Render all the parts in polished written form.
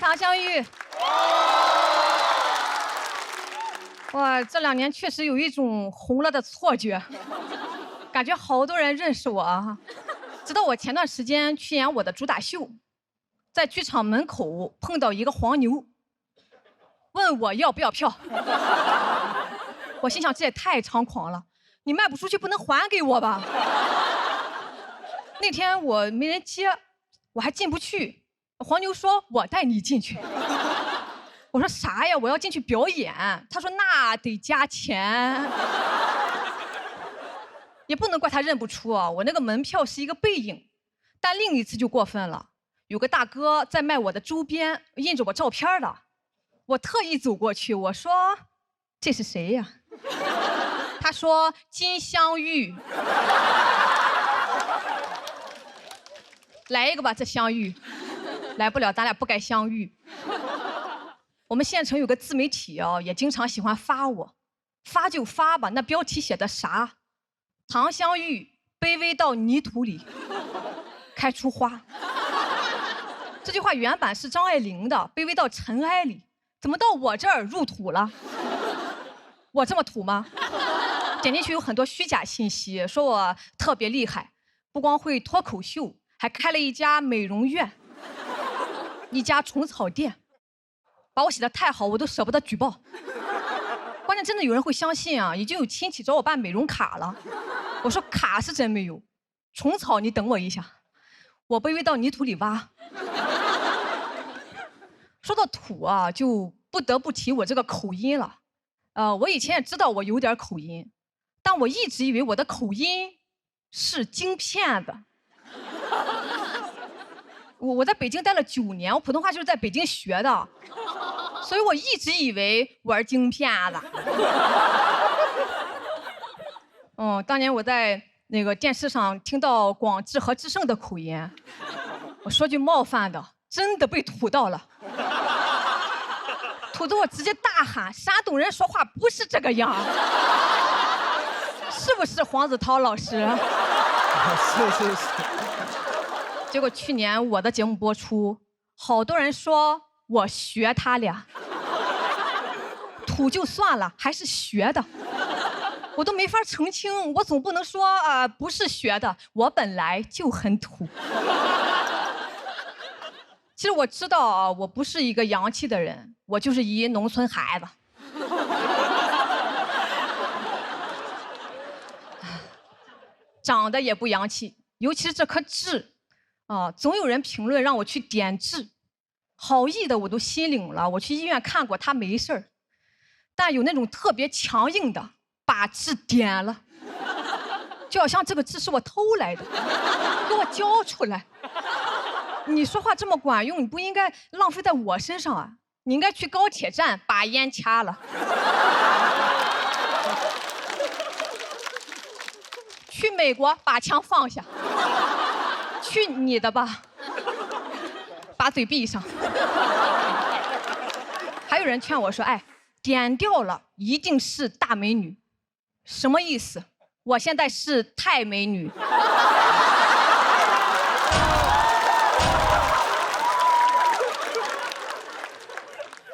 唐香玉。哇，这2年确实有一种红了的错觉，感觉好多人认识我啊。直到我前段时间去演我的主打秀，在剧场门口碰到一个黄牛，问我要不要票。我心想这也太猖狂了，你卖不出去不能还给我吧？那天我没人接，我还进不去。黄牛说我带你进去。我说啥呀？我要进去表演。他说那得加钱。也不能怪他认不出啊，我那个门票是一个背影。但另一次就过分了，有个大哥在卖我的周边，印着我照片的。我特意走过去，我说这是谁呀？他说金镶玉。来一个吧，这相遇。来不了，咱俩不该相遇。我们县城有个自媒体啊，也经常喜欢发我，发就发吧。那标题写的啥？唐香玉卑微到泥土里，开出花。这句话原版是张爱玲的，卑微到尘埃里，怎么到我这儿入土了？我这么土吗？点进去有很多虚假信息，说我特别厉害，不光会脱口秀，还开了一家美容院，一家虫草店。把我写得太好，我都舍不得举报。关键真的有人会相信啊！已经有亲戚找我办美容卡了。我说卡是真没有，虫草你等我一下，我卑微到泥土里挖。说到土啊，就不得不提我这个口音了。我以前也知道我有点口音，但我一直以为我的口音是京片子。我在北京待了9年，我普通话就是在北京学的，所以我一直以为我是京片子。当年我在那个电视上听到广智和智胜的口音，我说句冒犯的，真的被土到了，土得我直接大喊：山东人说话不是这个样。是不是黄子韬老师？是。结果去年我的节目播出，好多人说我学他俩，土就算了，还是学的，我都没法澄清。我总不能说不是学的，我本来就很土。其实我知道啊，我不是一个洋气的人，我就是一农村孩子。长得也不洋气，尤其是这颗痣。总有人评论让我去点痣，好意的我都心领了，我去医院看过，他没事儿。但有那种特别强硬的，把痣点了，就好像这个痣是我偷来的，给我交出来。你说话这么管用，你不应该浪费在我身上啊！你应该去高铁站把烟掐了，去美国把枪放下。去你的吧，把嘴闭上。还有人劝我说：“哎，点掉了一定是大美女。”什么意思？我现在是太美女。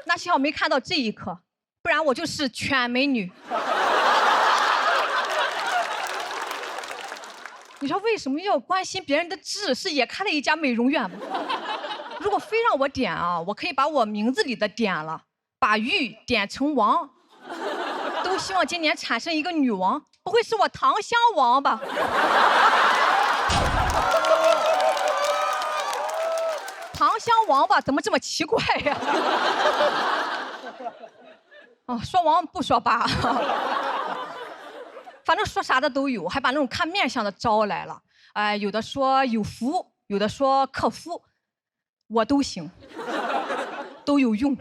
那幸好没看到这一刻，不然我就是全美女。你说为什么要关心别人的痣？是也开了一家美容院吗？如果非让我点啊，我可以把我名字里的点了，把玉点成王。都希望今年产生一个女王，不会是我唐香王吧？唐香王吧，怎么这么奇怪呀？说王不说八。反正说啥的都有，还把那种看面相的招来了。有的说有福，有的说克夫，我都行，都有用，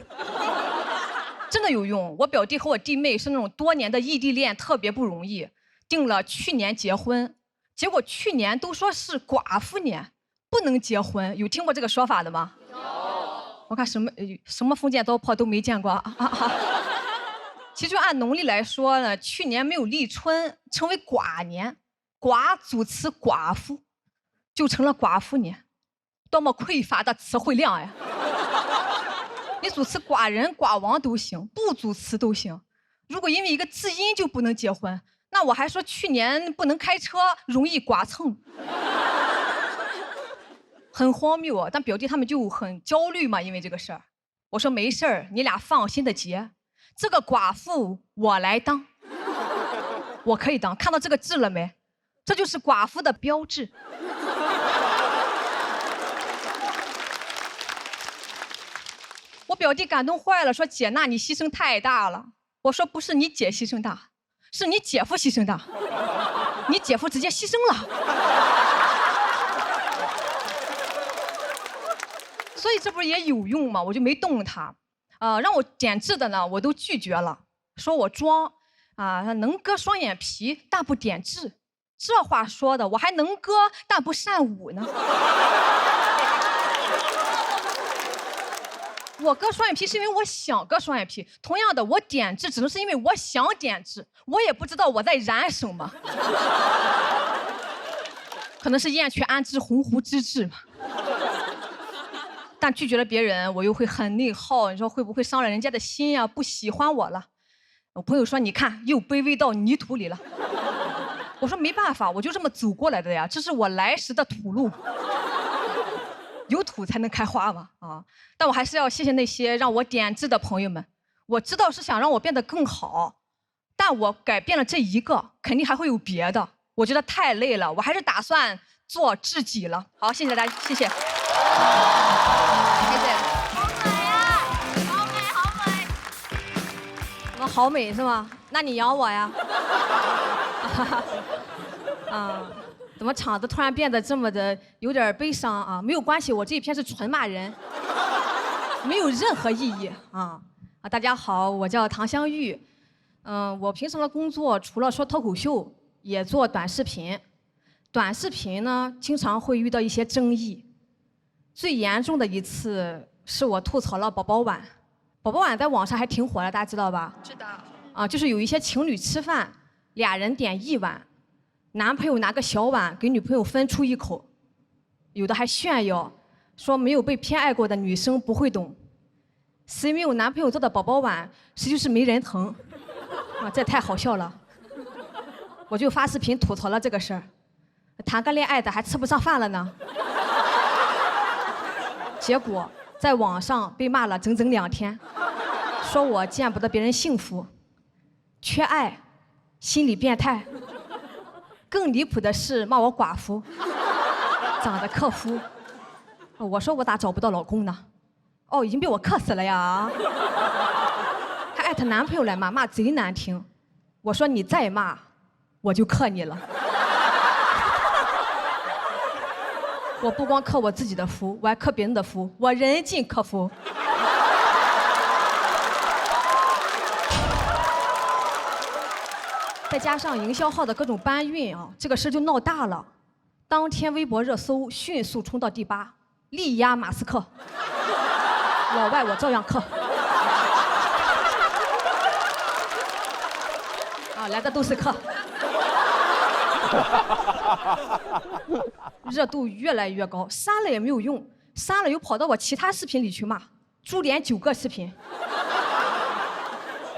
真的有用。我表弟和我弟妹是那种多年的异地恋，特别不容易，定了去年结婚，结果去年都说是寡妇年，不能结婚。有听过这个说法的吗？有。我看什么封建糟粕都没见过。其实就按农历来说呢，去年没有立春，称为寡年，寡组词寡妇，就成了寡妇年，多么匮乏的词汇量呀！你主持寡人、寡王都行，不主持都行。如果因为一个字音就不能结婚，那我还说去年不能开车，容易剐蹭，很荒谬啊。但表弟他们就很焦虑嘛，因为这个事儿。我说没事儿，你俩放心的结，这个寡妇我来当，我可以当。看到这个痣了没？这就是寡妇的标志。我表弟感动坏了，说姐，那你牺牲太大了。我说不是你姐牺牲大，是你姐夫牺牲大，你姐夫直接牺牲了。所以这不是也有用吗？我就没动他。让我点痣的呢，我都拒绝了，说我装能割双眼皮，但不点痣。这话说的，我还能割，但不善舞呢。我割双眼皮是因为我想割双眼皮，同样的，我点痣只能是因为我想点痣，我也不知道我在燃什么，可能是燕雀安知鸿鹄之志吧。但拒绝了别人，我又会很内耗，你说会不会伤了人家的心呀？不喜欢我了。我朋友说，你看又卑微到泥土里了。我说没办法，我就这么走过来的呀，这是我来时的土路。有土才能开花嘛但我还是要谢谢那些让我点痣的朋友们。我知道是想让我变得更好，但我改变了这一个，肯定还会有别的。我觉得太累了，我还是打算做自己了。好，谢谢大家，谢谢。谢谢。好美啊！好美，好美。我好美是吗？那你养我呀？怎么场子突然变得这么的有点悲伤啊？没有关系，我这一篇是纯骂人，没有任何意义大家好，我叫唐香玉，我平常的工作除了说脱口秀，也做短视频。短视频呢，经常会遇到一些争议。最严重的一次是我吐槽了宝宝碗。宝宝碗在网上还挺火的，大家知道吧？知道。就是有一些情侣吃饭，俩人点一碗。男朋友拿个小碗给女朋友分出一口，有的还炫耀，说没有被偏爱过的女生不会懂，谁没有男朋友做的宝宝碗，谁就是没人疼，这太好笑了。我就发视频吐槽了这个事儿，谈个恋爱的还吃不上饭了呢。结果在网上被骂了整整2天，说我见不得别人幸福，缺爱，心理变态。更离谱的是骂我寡妇，长得克夫。我说我咋找不到老公呢？已经被我克死了呀！还艾特男朋友来骂，骂贼难听。我说你再骂，我就克你了。我不光克我自己的夫，我还克别人的夫，我人尽克夫。再加上营销号的各种搬运这个事就闹大了。当天微博热搜迅速冲到第8，力压马斯克。老外我照样克。来的都是克。热度越来越高，删了也没有用，删了又跑到我其他视频里去骂，株连9个视频。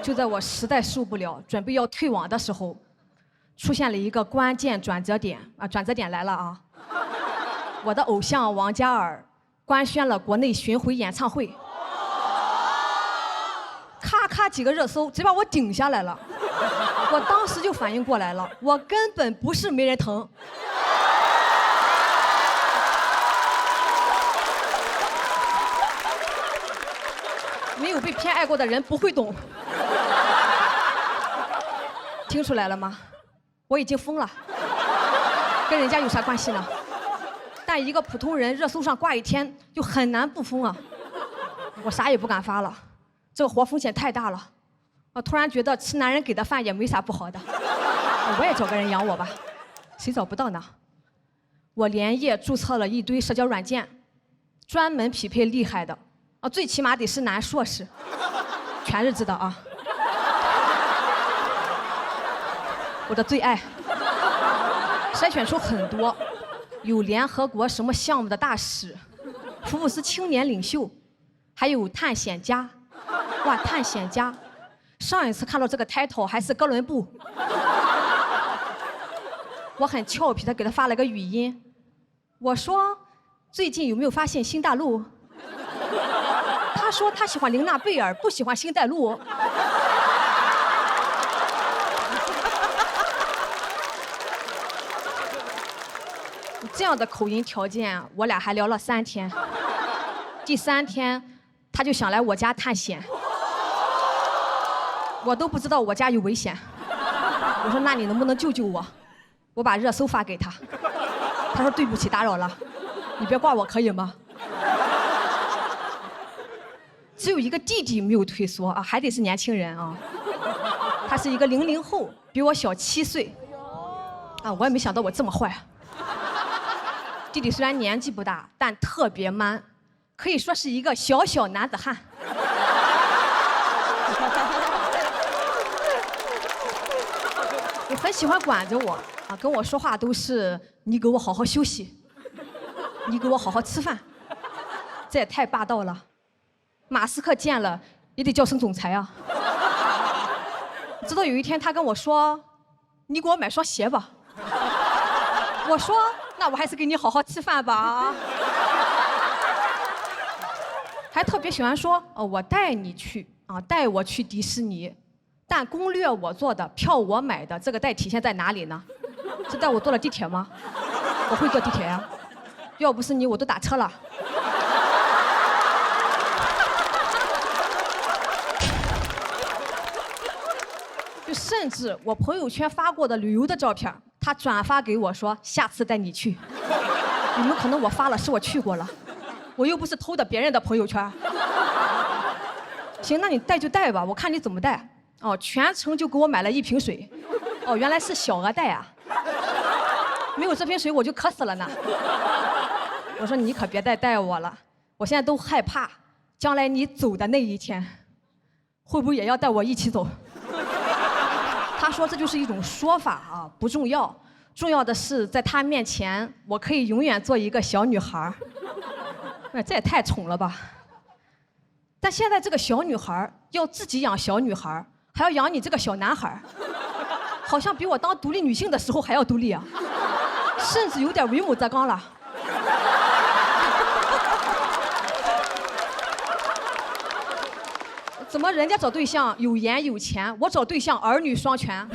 就在我实在受不了，准备要退网的时候，出现了一个关键转折点转折点来了我的偶像王嘉尔官宣了国内巡回演唱会，咔咔几个热搜，直接把我顶下来了。我当时就反应过来了，我根本不是没人疼。没有被偏爱过的人不会懂。听出来了吗？我已经疯了，跟人家有啥关系呢？但一个普通人热搜上挂一天，就很难不疯啊。我啥也不敢发了，这个活风险太大了。我突然觉得吃男人给的饭也没啥不好的，我也找个人养我吧。谁找不到呢？我连夜注册了一堆社交软件，专门匹配厉害的最起码得是男硕士，全日制的我的最爱，筛选出很多，有联合国什么项目的大使，福布斯青年领袖，还有探险家。哇，探险家！上一次看到这个 title 还是哥伦布。我很俏皮的给他发了个语音，我说最近有没有发现新大陆？他说他喜欢玲娜贝尔，不喜欢新大陆。这样的口音条件，我俩还聊了3天。第3天，他就想来我家探险，我都不知道我家有危险。我说那你能不能救救我？我把热搜发给他，他说对不起打扰了，你别挂我可以吗？只有一个弟弟没有退缩啊，还得是年轻人啊。他是一个00后，比我小7岁。啊，我也没想到我这么坏。弟弟虽然年纪不大，但特别 man， 可以说是一个小小男子汉。我很喜欢管着我啊，跟我说话都是你给我好好休息，你给我好好吃饭，这也太霸道了。马斯克见了也得叫声总裁啊。直到有一天他跟我说，你给我买双鞋吧。我说那我还是给你好好吃饭吧。还特别喜欢说我带你去啊，带我去迪士尼。但攻略我做的，票我买的，这个带体现在哪里呢？是带我坐了地铁吗？我会坐地铁呀，要不是你我都打车了。就甚至我朋友圈发过的旅游的照片，他转发给我说下次带你去。你们可能我发了是我去过了，我又不是偷的别人的朋友圈。行，那你带就带吧，我看你怎么带。哦，全程就给我买了1瓶水。哦，原来是小额贷啊！没有这瓶水我就渴死了呢。我说你可别再带我了，我现在都害怕，将来你走的那一天，会不会也要带我一起走？他说这就是一种说法啊，不重要，重要的是在他面前，我可以永远做一个小女孩。这也太宠了吧！但现在这个小女孩要自己养小女孩，还要养你这个小男孩，好像比我当独立女性的时候还要独立啊，甚至有点为母则刚了。怎么人家找对象有颜有钱，我找对象儿女双全？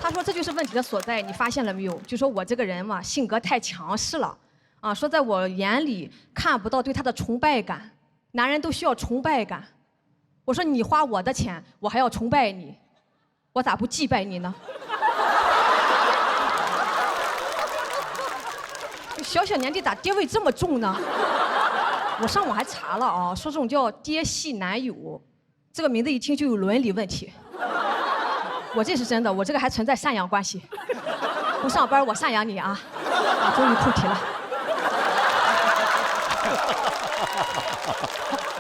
他说这就是问题的所在，你发现了没有？就说我这个人嘛，性格太强势了。啊，说在我眼里看不到对他的崇拜感，男人都需要崇拜感。我说你花我的钱，我还要崇拜你，我咋不祭拜你呢？小小年纪咋爹味这么重呢？我上网还查了啊，说这种叫爹系男友，这个名字一听就有伦理问题。我这是真的，我这个还存在赡养关系。不上班我赡养你啊！啊，终于扣题了。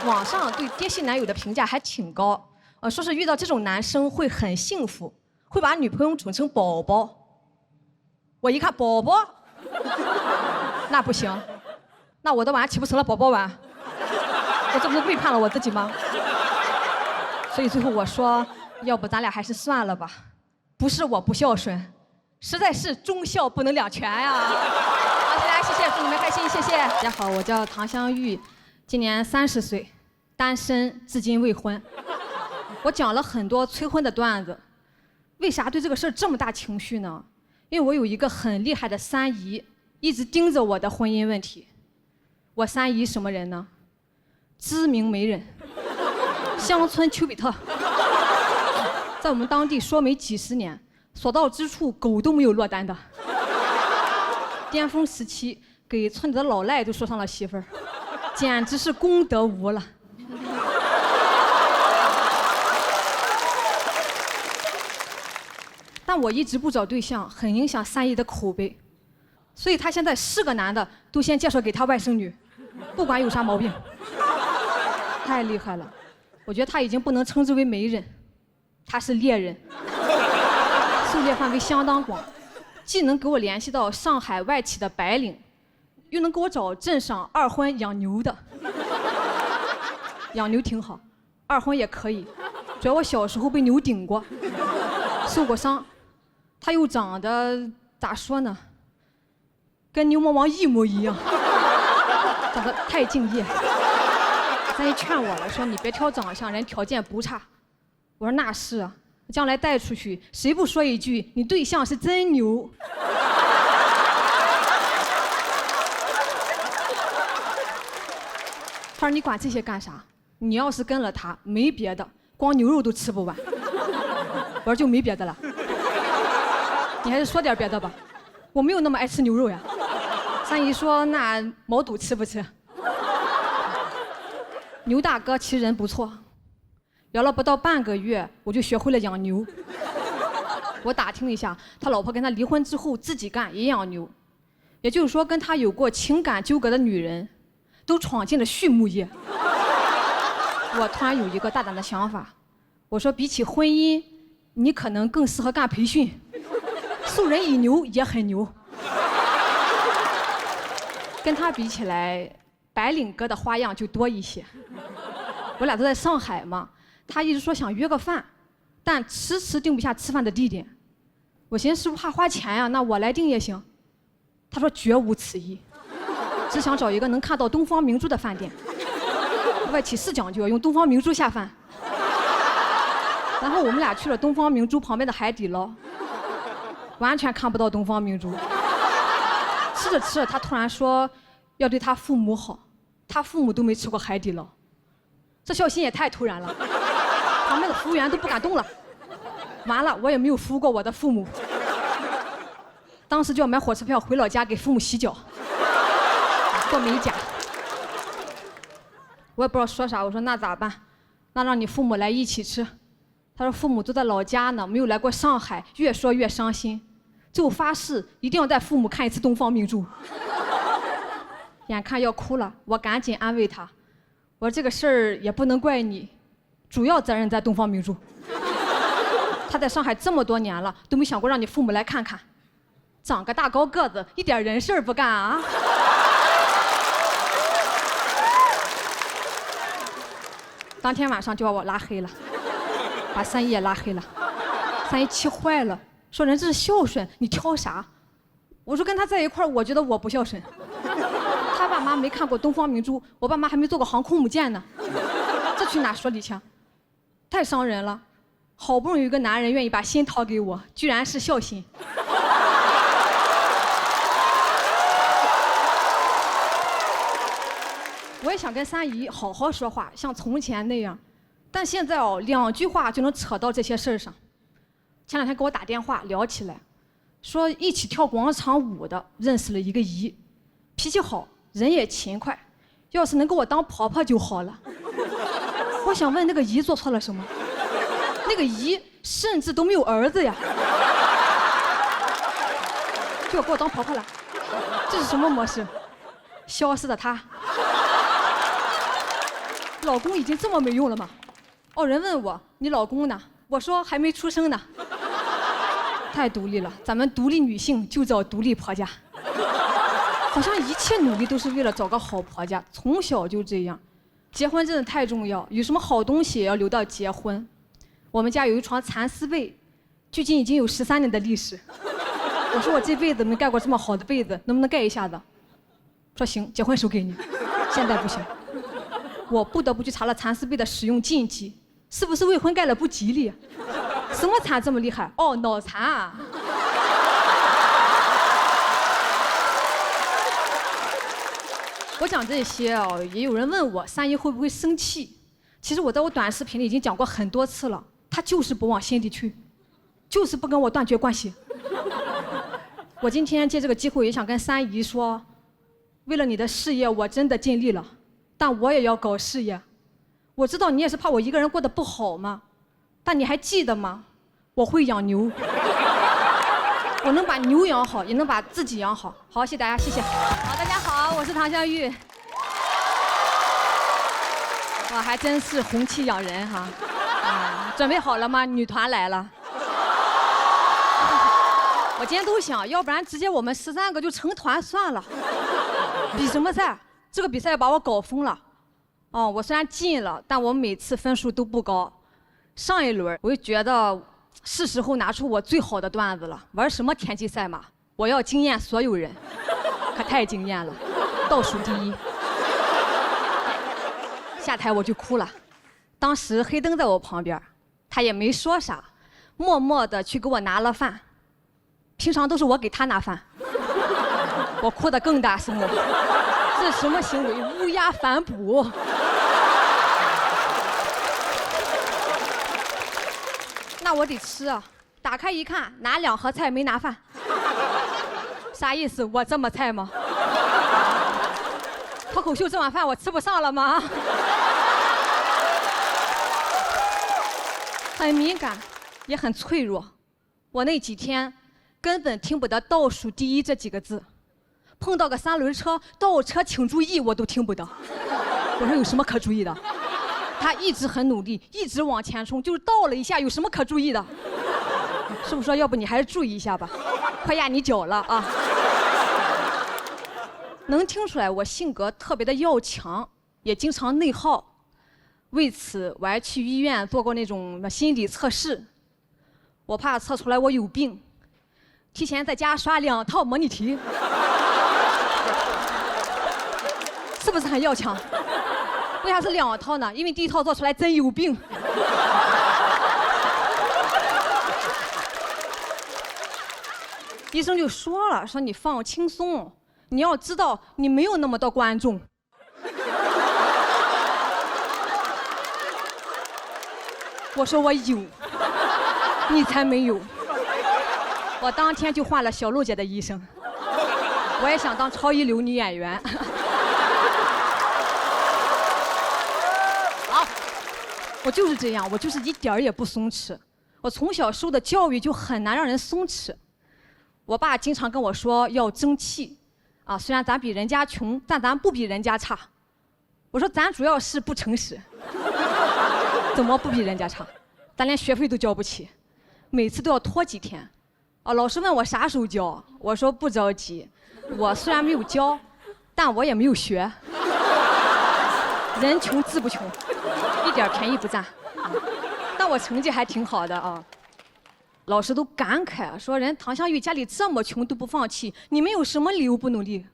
网上对爹系男友的评价还挺高，说是遇到这种男生会很幸福，会把女朋友宠成宝宝。我一看宝宝，那不行，那我的碗岂不成了宝宝碗？我这不是背叛了我自己吗？所以最后我说，要不咱俩还是算了吧，不是我不孝顺，实在是忠孝不能两全呀。好，大家谢谢，祝你们开心，谢谢。大家好，我叫唐香玉，今年30岁，单身，至今未婚。我讲了很多催婚的段子，为啥对这个事儿这么大情绪呢？因为我有一个很厉害的三姨，一直盯着我的婚姻问题。我三姨什么人呢？知名媒人，乡村丘比特，在我们当地说媒几十年，所到之处狗都没有落单的。巅峰时期给村里的老赖都说上了媳妇儿，简直是功德无了。但我一直不找对象，很影响三姨的口碑，所以他现在是个男的都先介绍给他外甥女，不管有啥毛病。太厉害了，我觉得他已经不能称之为媒人，他是猎人，狩猎范围相当广，既能给我联系到上海外企的白领，又能给我找镇上二婚养牛的。养牛挺好，二婚也可以，主要我小时候被牛顶过，受过伤。他又长得咋说呢，跟牛魔王一模一样，长得太敬业。三姨劝我了，说你别挑长相，人条件不差。我说那是啊，将来带出去，谁不说一句你对象是真牛？他说你管这些干啥？你要是跟了他，没别的，光牛肉都吃不完。我说就没别的了，你还是说点别的吧，我没有那么爱吃牛肉呀。三姨说那毛肚吃不吃？牛大哥其实人不错，聊了不到半个月，我就学会了养牛。我打听了一下，他老婆跟他离婚之后自己干也养牛，也就是说跟他有过情感纠葛的女人，都闯进了畜牧业。我突然有一个大胆的想法，我说比起婚姻，你可能更适合干培训，授人以牛也很牛。跟他比起来，白领哥的花样就多一些。我俩都在上海嘛，他一直说想约个饭，但迟迟定不下吃饭的地点。我寻思是不是怕花钱呀？那我来定也行。他说绝无此意，只想找一个能看到东方明珠的饭店。外企是讲究用东方明珠下饭。然后我们俩去了东方明珠旁边的海底捞，完全看不到东方明珠。吃着吃着，他突然说要对他父母好，他父母都没吃过海底捞。这孝心也太突然了，旁边的服务员都不敢动了。完了，我也没有服务过我的父母，当时就要买火车票回老家给父母洗脚，做美甲。我也不知道说啥，我说那咋办？那让你父母来一起吃。他说父母都在老家呢，没有来过上海，越说越伤心，最后发誓一定要带父母看一次东方明珠。眼看要哭了，我赶紧安慰他，我说这个事儿也不能怪你，主要责任在东方明珠。他在上海这么多年了，都没想过让你父母来看看，长个大高个子，一点人事儿不干啊！当天晚上就把我拉黑了，把三姨也拉黑了。三姨气坏了，说人这是孝顺，你挑啥？我说跟他在一块儿，我觉得我不孝顺。他爸妈没看过东方明珠，我爸妈还没坐过航空母舰呢，这去哪说理去？太伤人了。好不容易有一个男人愿意把心掏给我，居然是孝心。我也想跟三姨好好说话，像从前那样，但现在2句话就能扯到这些事儿上。前2天给我打电话聊起来，说一起跳广场舞的认识了一个姨，脾气好，人也勤快，要是能给我当婆婆就好了。我想问那个姨做错了什么？那个姨甚至都没有儿子呀，就要给我当婆婆了，这是什么模式？消失的她。老公已经这么没用了吗？哦，人问我你老公呢？我说还没出生呢。太独立了，咱们独立女性就找独立婆家。好像一切努力都是为了找个好婆家，从小就这样。结婚真的太重要，有什么好东西也要留到结婚。我们家有一床蚕丝被，距今已经有13年的历史。我说我这辈子没盖过这么好的被子，能不能盖一下子？说行，结婚时候给你。现在不行。我不得不去查了蚕丝被的使用禁忌，是不是未婚盖了不吉利？什么蚕这么厉害？哦，脑蚕啊！我讲这些也有人问我三姨会不会生气。其实我在我短视频里已经讲过很多次了，她就是不往心里去，就是不跟我断绝关系。我今天借这个机会也想跟三姨说，为了你的事业，我真的尽力了。但我也要搞事业，我知道你也是怕我一个人过得不好嘛，但你还记得吗？我会养牛，我能把牛养好，也能把自己养好。好，谢谢大家，谢谢。好，大家好，我是唐湘玉。哇，还真是红气养人哈！准备好了吗？女团来了。我今天都想要不然直接我们13个就成团算了。比什么赛？这个比赛把我搞疯了。哦，我虽然进了，但我每次分数都不高。上一轮我就觉得是时候拿出我最好的段子了。玩什么田忌赛马？我要惊艳所有人，可太惊艳了，倒数第一。下台我就哭了。当时黑灯在我旁边，他也没说啥，默默地去给我拿了饭。平常都是我给他拿饭，我哭得更大声了。这什么行为？乌鸦反哺。那我得吃啊！打开一看，拿2盒菜没拿饭，啥意思？我这么菜吗？脱口秀这碗饭我吃不上了吗？很敏感，也很脆弱。我那几天根本听不得倒数第一这几个字，碰到个3轮车倒车请注意我都听不得。我说有什么可注意的？他一直很努力，一直往前冲，就是倒了一下，有什么可注意的？师傅说，要不你还是注意一下吧，快压你脚了啊！能听出来我性格特别的要强，也经常内耗。为此，我还去医院做过那种心理测试，我怕测出来我有病，提前在家刷2套模拟题，是不是很要强？为啥是2套呢？因为第1套做出来真有病。医生就说了，说你放轻松，你要知道你没有那么多观众。我说我有，你才没有。我当天就换了小璐姐的医生，我也想当超一流女演员。好，我就是这样，我就是一点儿也不松弛。我从小受的教育就很难让人松弛。我爸经常跟我说要争气，啊，虽然咱比人家穷，但咱不比人家差。我说咱主要是不诚实。怎么不比人家差？咱连学费都交不起，每次都要拖几天。啊，老师问我啥时候交，我说不着急。我虽然没有交，但我也没有学。人穷志不穷，一点便宜不占。但我成绩还挺好的啊。老师都感慨说，人唐湘玉家里这么穷都不放弃，你们有什么理由不努力？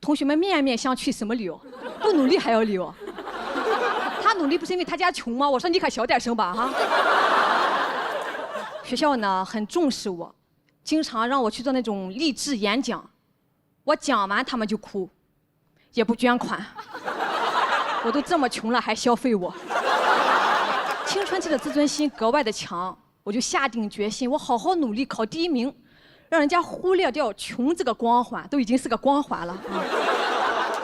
同学们面面相觑，什么理由？不努力还有理由？他努力不是因为他家穷吗？我说你可小点声吧哈。学校呢很重视我，经常让我去做那种励志演讲，我讲完他们就哭，也不捐款。我都这么穷了还消费我。青春期的自尊心格外的强，我就下定决心，我好好努力考第1名，让人家忽略掉穷这个光环，都已经是个光环了。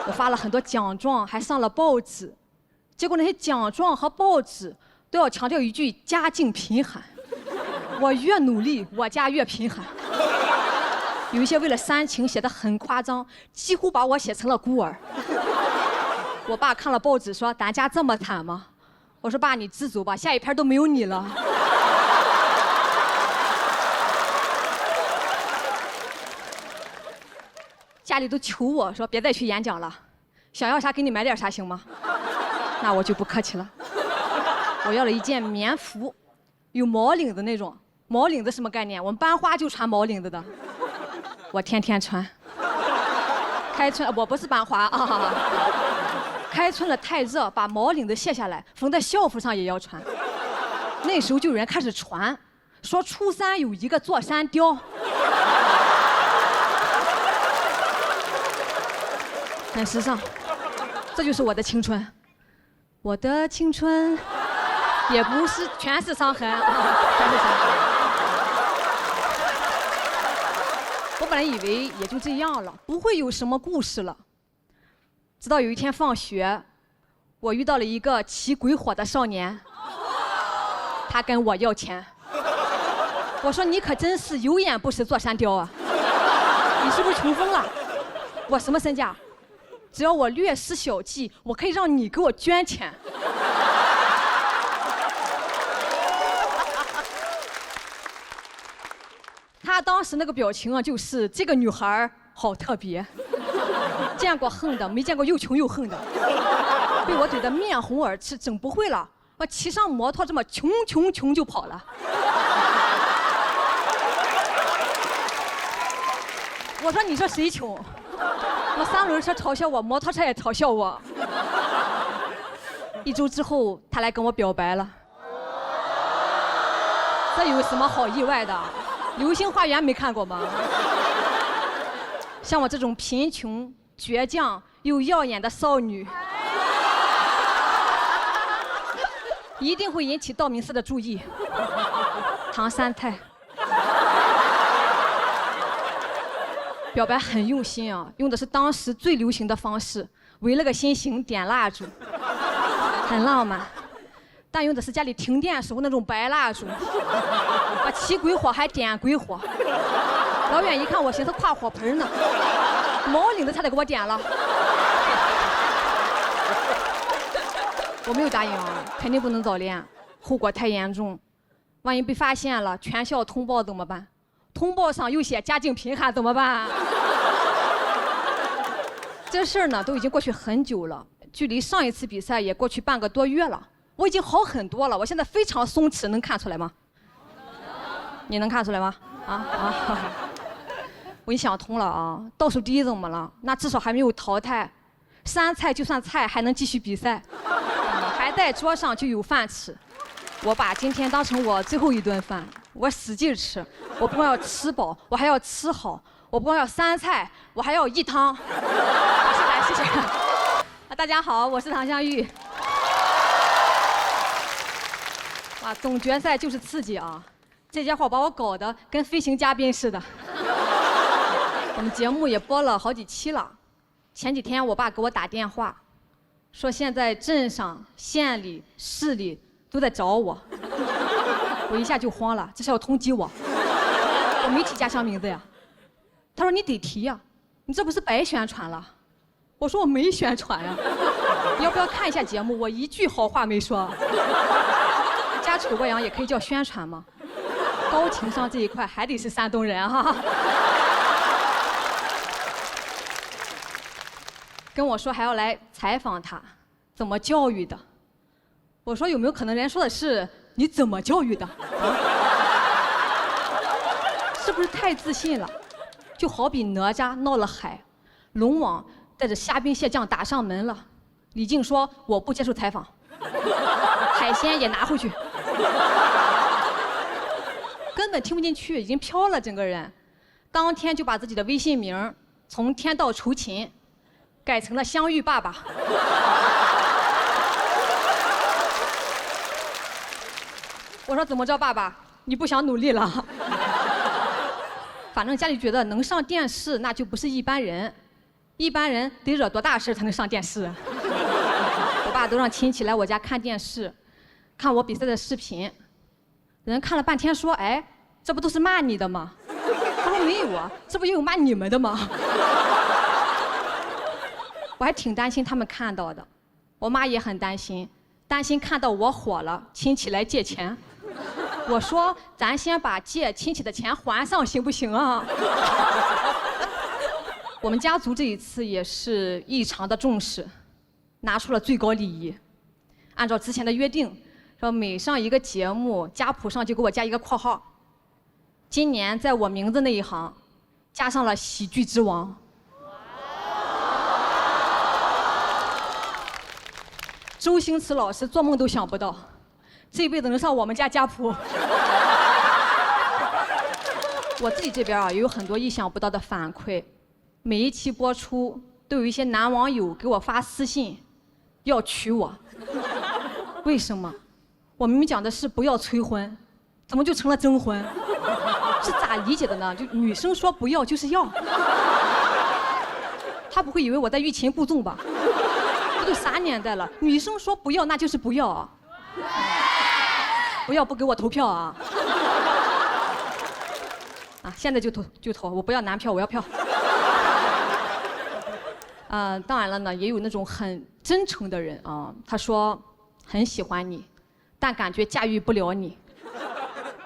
我发了很多奖状，还上了报纸。结果那些奖状和报纸都要强调一句家境贫寒，我越努力我家越贫寒。有一些为了煽情写得很夸张，几乎把我写成了孤儿。我爸看了报纸说，咱家这么惨吗？我说爸你知足吧，下一篇都没有你了。家里都求我说别再去演讲了，想要啥给你买点啥行吗？那我就不客气了，我要了一件棉服，有毛领子那种。毛领子什么概念？我们班花就穿毛领子的，我天天穿。开春我不是班花啊，开春了太热，把毛领子卸下来，缝在校服上也要穿。那时候就有人开始传，说初3有一个座山雕，很时尚。这就是我的青春。我的青春也不是全是伤痕啊，全是伤痕。我本来以为也就这样了，不会有什么故事了。直到有一天放学，我遇到了一个骑鬼火的少年，他跟我要钱。我说你可真是有眼不识座山雕啊！你是不是穷疯了？我什么身价？只要我略施小计，我可以让你给我捐钱。他当时那个表情啊，就是这个女孩好特别。见过横的，没见过又穷又横的。被我怼得面红耳赤，整不会了。我骑上摩托这么穷就跑了。我说你说谁穷？我3轮车嘲笑我，摩托车也嘲笑我。1周之后，他来跟我表白了。这有什么好意外的？《流星花园》没看过吗？像我这种贫穷、倔强又耀眼的少女，一定会引起道明寺的注意。唐三太表白很用心啊，用的是当时最流行的方式，围了个心形，点蜡烛，很浪漫。但用的是家里停电时候那种白蜡烛，起鬼火还点鬼火。老远一看，我寻思跨火盆呢，毛领子差点给我点了。我没有答应啊，肯定不能早恋，后果太严重，万一被发现了，全校通报怎么办？通报上又写家境贫寒怎么办？这事儿呢都已经过去很久了，距离上一次比赛也过去半个多月了。我已经好很多了，我现在非常松弛，能看出来吗？你能看出来吗？我已经想通了啊，倒数第一怎么了？那至少还没有淘汰，3菜就算菜，还能继续比赛，还在桌上就有饭吃。我把今天当成我最后一顿饭，我使劲吃，我不光要吃饱，我还要吃好，我不光要3菜，我还要1汤。谢谢。大家好，我是唐湘玉。哇，总决赛就是刺激啊！这家伙把我搞得跟飞行嘉宾似的。我们节目也播了好几期了。前几天我爸给我打电话，说现在镇上、县里、市里都在找我。我一下就慌了，这是要通缉我。我没提家乡名字呀。他说你得提呀，你这不是白宣传了？我说我没宣传呀。你要不要看一下节目？我一句好话没说。家丑过养也可以叫宣传吗？高情商这一块还得是山东人哈。跟我说还要来采访他，怎么教育的？我说有没有可能人家说的是你怎么教育的？是不是太自信了？就好比哪吒闹了海，龙王带着虾兵蟹将打上门了，李靖说我不接受采访，海鲜也拿回去。根本听不进去，已经飘了整个人。当天就把自己的微信名从天道酬勤改成了湘玉爸爸。我说怎么着，爸爸，你不想努力了？反正家里觉得能上电视那就不是一般人，一般人得惹多大事才能上电视？我爸都让亲戚来我家看电视，看我比赛的视频。人看了半天说：“哎，这不都是骂你的吗？”他说：“没有啊，这不也有骂你们的吗？”我还挺担心他们看到的，我妈也很担心，担心看到我火了，亲戚来借钱。我说：“咱先把借亲戚的钱还上，行不行啊？”我们家族这一次也是异常的重视，拿出了最高礼仪，按照之前的约定。说每上一个节目，家谱上就给我加一个括号。今年在我名字那一行，加上了喜剧之王。周星驰老师做梦都想不到，这辈子能上我们家家谱。我自己这边啊，也有很多意想不到的反馈。每一期播出，都有一些男网友给我发私信，要娶我。为什么？我明明讲的是不要催婚，怎么就成了征婚？是咋理解的呢？就女生说不要就是要，他不会以为我在欲擒故纵吧？这都啥年代了？女生说不要那就是不要啊！不要不给我投票啊！啊，现在就投，我不要男票，我要票。当然了呢，也有那种很真诚的人啊，他说很喜欢你。但感觉驾驭不了你，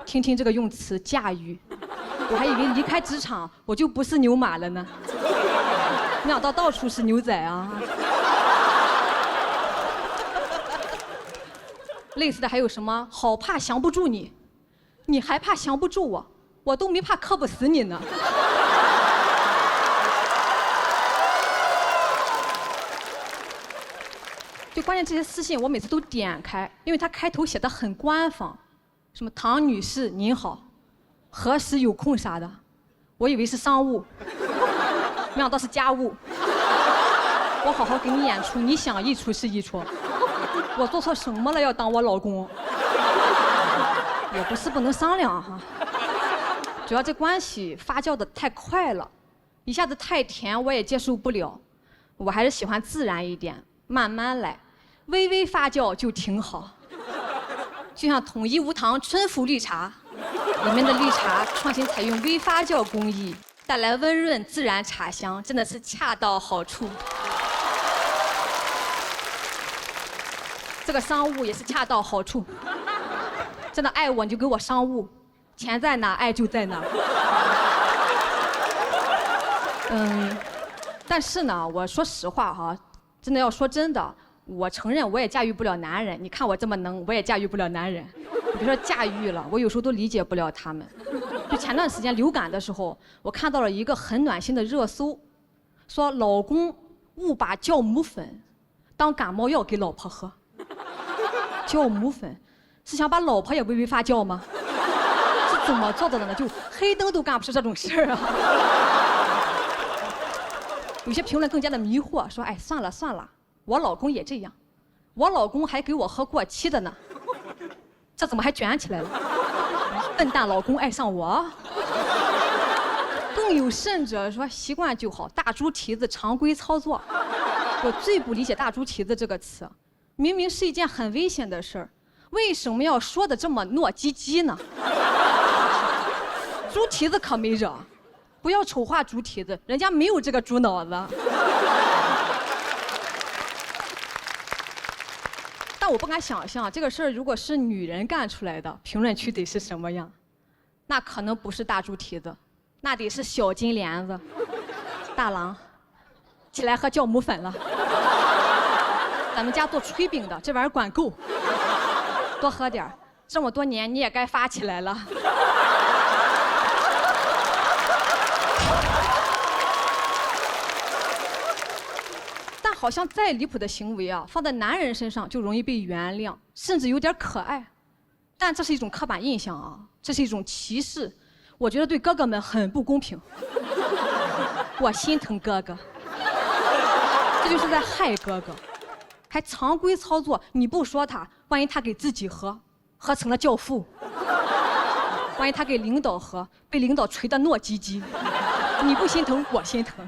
听听这个用词驾驭，我还以为离开职场我就不是牛马了呢。没想到到处是牛仔啊。类似的还有什么？好怕降不住你，你还怕降不住我，我都没怕磕不死你呢。就关键这些私信，我每次都点开，因为它开头写的很官方，什么唐女士您好，何时有空啥的，我以为是商务，没想到是家务。我好好给你演出，你想一出是一出。我做错什么了要当我老公？也不是不能商量哈，主要这关系发酵的太快了，一下子太甜我也接受不了，我还是喜欢自然一点，慢慢来。微微发酵就挺好，就像统一无糖春福绿茶，里面的绿茶创新采用微发酵工艺，带来温润自然茶香，真的是恰到好处。这个商务也是恰到好处，真的爱我你就给我商务，钱在哪爱就在哪。但是呢，我说实话哈，真的要说真的。我承认我也驾驭不了男人，你看我这么能，我也驾驭不了男人。你别说驾驭了，我有时候都理解不了他们。就前段时间流感的时候，我看到了一个很暖心的热搜，说老公误把酵母粉当感冒药给老婆喝。酵母粉是想把老婆也微微发酵吗？是怎么做到的呢？就黑灯都干不出这种事儿啊！有些评论更加的迷惑，说：“哎，算了算了。”我老公也这样，我老公还给我喝过期的呢，这怎么还卷起来了？笨蛋老公爱上我。更有甚者说习惯就好，大猪蹄子常规操作。我最不理解大猪蹄子这个词，明明是一件很危险的事儿，为什么要说的这么糯叽叽呢？猪蹄子可没惹，不要丑化猪蹄子，人家没有这个猪脑子。但我不敢想象这个事儿如果是女人干出来的，评论区得是什么样？那可能不是大猪蹄子，那得是小金莲子。大郎，起来喝酵母粉了。咱们家做炊饼的，这玩意儿管够，多喝点儿。这么多年你也该发起来了。好像再离谱的行为啊，放在男人身上就容易被原谅，甚至有点可爱。但这是一种刻板印象啊，这是一种歧视，我觉得对哥哥们很不公平。我心疼哥哥，这就是在害哥哥，还常规操作。你不说他，万一他给自己喝，喝成了教父；万一他给领导喝，被领导捶得糯叽叽。你不心疼，我心疼。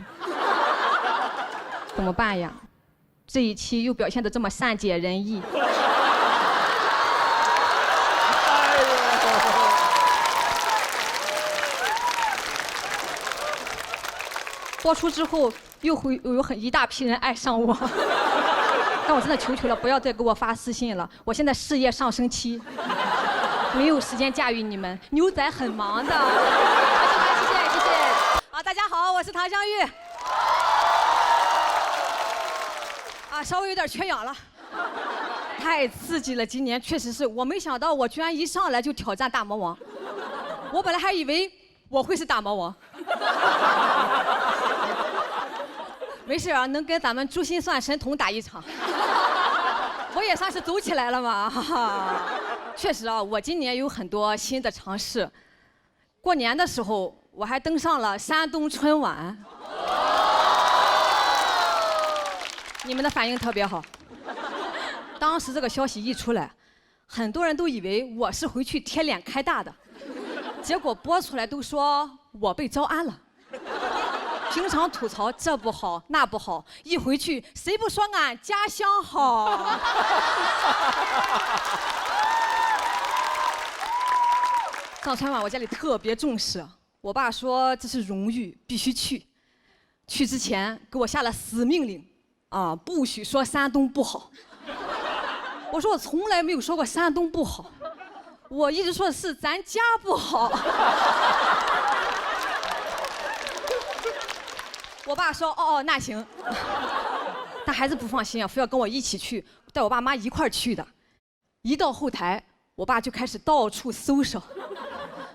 怎么办呀？这一期又表现得这么善解人意。播出之后又会有一大批人爱上我，但我真的求求了，不要再给我发私信了。我现在事业上升期，没有时间驾驭你们，牛仔很忙的。谢谢。好，大家好，我是唐湘玉。稍微有点缺氧了，太刺激了！今年确实是我没想到，我居然一上来就挑战大魔王。我本来还以为我会是大魔王，没事啊，能跟咱们珠心算神童打一场，我也算是走起来了嘛。哈哈，确实啊，我今年有很多新的尝试。过年的时候，我还登上了山东春晚。你们的反应特别好。当时这个消息一出来，很多人都以为我是回去贴脸开大的，结果播出来都说我被招安了。平常吐槽这不好那不好，一回去谁不说俺家乡好？上春晚我家里特别重视，我爸说这是荣誉，必须去。去之前给我下了死命令。不许说山东不好。我说我从来没有说过山东不好，我一直说的是咱家不好。我爸说哦，那行。但还是不放心啊，非要跟我一起去，带我爸妈一块儿去的。一到后台，我爸就开始到处搜索，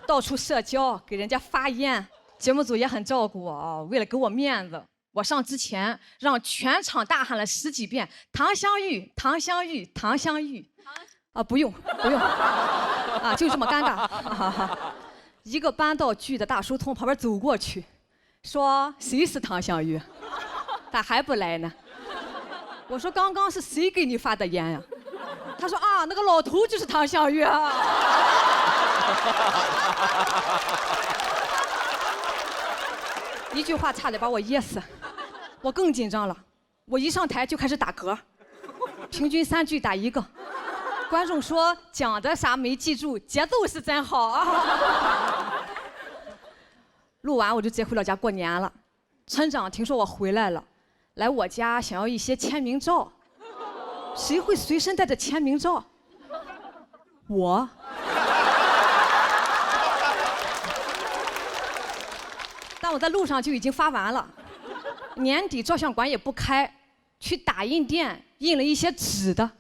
到处社交，给人家发烟。节目组也很照顾我啊，为了给我面子，我上之前让全场大喊了10几遍“唐香玉，唐香玉，唐香玉”。啊，不用，啊，就这么尴尬。一个搬道具的大叔从旁边走过去，说：“谁是唐香玉？咋还不来呢？”我说：“刚刚是谁给你发的烟呀？”他说：“啊，那个老头就是唐香玉啊。”一句话差点把我噎死，我更紧张了。我一上台就开始打嗝，平均3句打1个。观众说讲的啥没记住，节奏是真好啊。录完我就直接回老家过年了。村长听说我回来了，来我家想要一些签名照。谁会随身带着签名照？我。但我在路上就已经发完了。年底照相馆也不开，去打印店印了一些纸的。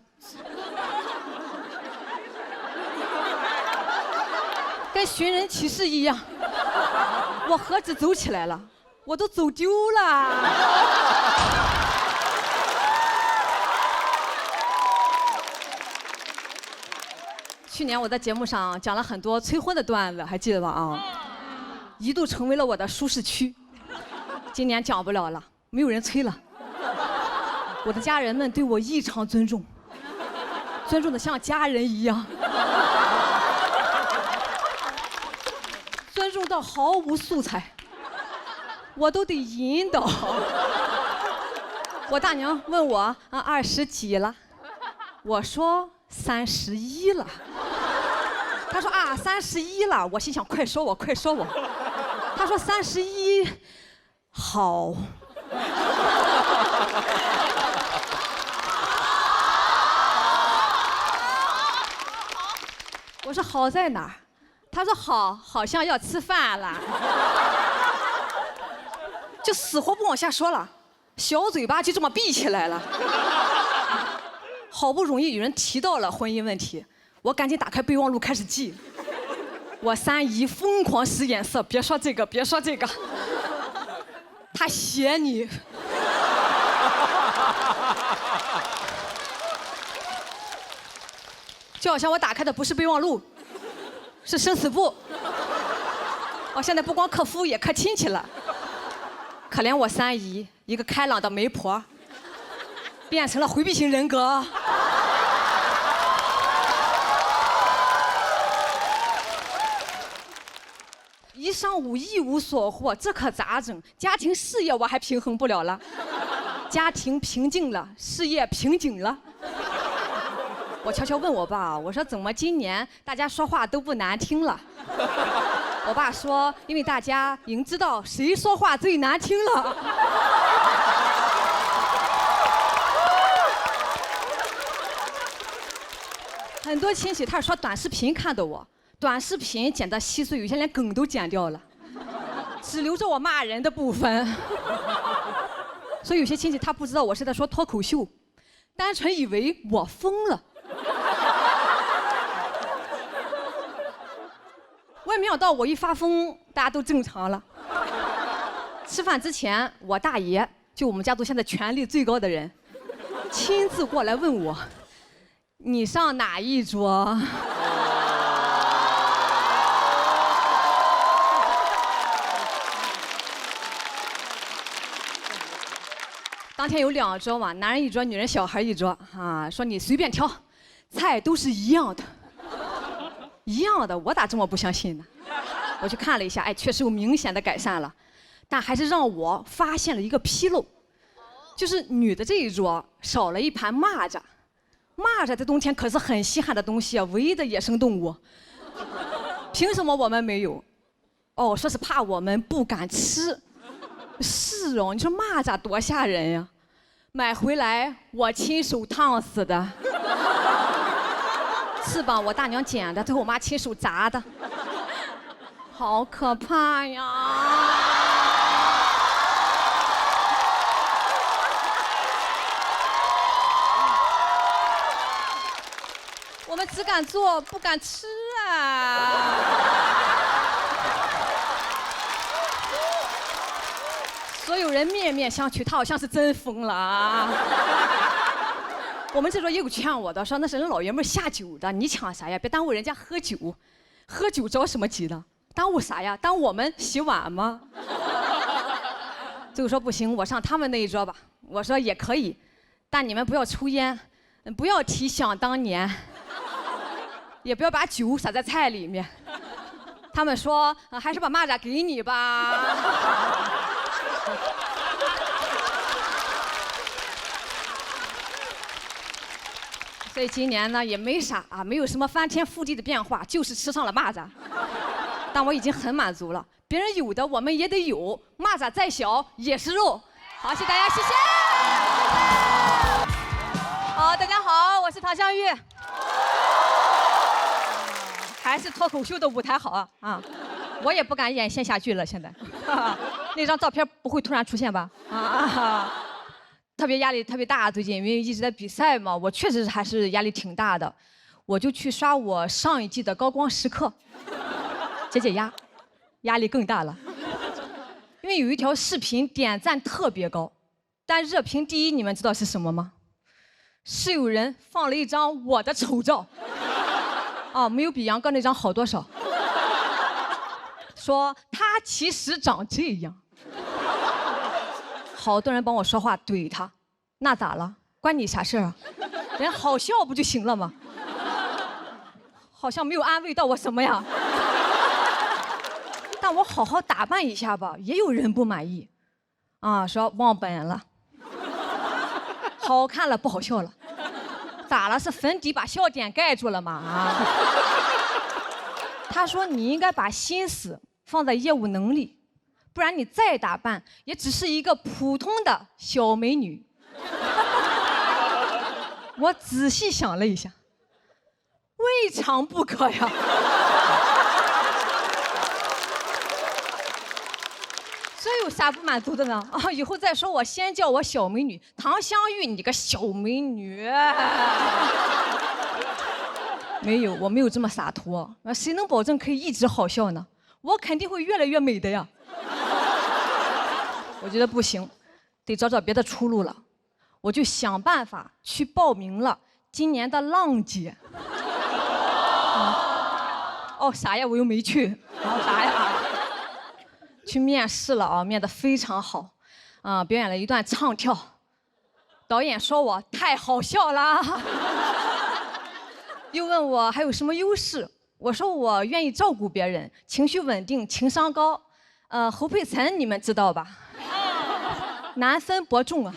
跟寻人启事一样，我何止走起来了，我都走丢了。去年我在节目上讲了很多催婚的段子，还记得吧？啊，一度成为了我的舒适区。今年讲不了了，没有人催了。我的家人们对我异常尊重，尊重的像家人一样。尊重到毫无素材，我都得引导。我大娘问我啊20几了，我说31了。她说啊31了，我心想快说我快说我。她说31，好。我说好在哪儿？他说好像要吃饭了，就死活不往下说了，小嘴巴就这么闭起来了。好不容易有人提到了婚姻问题，我赶紧打开备忘录开始记。我3姨疯狂使眼色，别说这个，别说这个，他写你。就好像我打开的不是备忘录，是生死簿。我现在不光克夫，也克亲戚了。可怜我3姨，一个开朗的媒婆，变成了回避型人格。一上午一无所获，这可咋整？家庭事业我还平衡不了了，家庭平静了，事业瓶颈了。我悄悄问我爸，我说怎么今年大家说话都不难听了？我爸说，因为大家已经知道谁说话最难听了。很多亲戚他是刷短视频看的我，短视频剪得稀碎，有些连梗都剪掉了，只留着我骂人的部分。所以有些亲戚他不知道我是在说脱口秀，单纯以为我疯了。我也没想到我一发疯，大家都正常了。吃饭之前，我大爷就我们家族现在权力最高的人，亲自过来问我：“你上哪一桌？”当天有2桌嘛，男人1桌，女人小孩1桌啊。说你随便挑，菜都是一样的。一样的，我咋这么不相信呢？我去看了一下，哎，确实有明显的改善了，但还是让我发现了一个纰漏，就是女的这一桌少了一盘蚂蚱。蚂蚱在冬天可是很稀罕的东西啊，唯一的野生动物。凭什么我们没有？哦，说是怕我们不敢吃。是哦，你说蚂蚱多吓人呀！买回来我亲手烫死的。翅膀我大娘剪的，最后我妈亲手炸的，好可怕呀！只敢做不敢吃啊！所有人面面相觑，他好像是真疯了啊！我们这桌也有劝我的，说那是人老爷们下酒的，你抢啥呀？别耽误人家喝酒，喝酒着什么急呢？耽误啥呀？耽误我们洗碗吗？最后说不行，我上他们那一桌吧。我说也可以，但你们不要抽烟，不要提想当年，也不要把酒洒在菜里面。他们说，还是把蚂蚱给你吧。所以今年呢也没啥啊，没有什么翻天覆地的变化，就是吃上了蚂蚱。但我已经很满足了，别人有的我们也得有，蚂蚱再小也是肉。好，谢谢大家，谢谢。好，大家好，我是唐湘玉。还是脱口秀的舞台好啊！我也不敢演线下剧了，现在。那张照片不会突然出现吧？特别压力特别大，最近因为一直在比赛嘛，我确实还是压力挺大的。我就去刷我上一季的高光时刻，解压，压力更大了。因为有一条视频点赞特别高，但热评第一，你们知道是什么吗？是有人放了一张我的丑照，没有比杨哥那张好多少。说他其实长这样。好多人帮我说话怼他，那咋了？关你啥事啊？人好笑不就行了吗？好像没有安慰到我什么呀。但我好好打扮一下吧，也有人不满意，说忘本了，好看了不好笑了，咋了？是粉底把笑点盖住了吗？他说你应该把心思放在业务能力，不然你再打扮也只是一个普通的小美女。我仔细想了一下，未尝不可呀。这有啥不满足的呢？以后再说我先叫我小美女，唐湘玉，你个小美女。没有，我没有这么洒脱。谁能保证可以一直好笑呢？我肯定会越来越美的呀。我觉得不行，得找找别的出路了。我就想办法去报名了今年的浪姐。啥呀？我又没去。啥呀？去面试了啊，面得非常好，表演了一段唱跳。导演说我太好笑了，又问我还有什么优势，我说我愿意照顾别人，情绪稳定，情商高。侯佩岑你们知道吧？难分伯仲啊。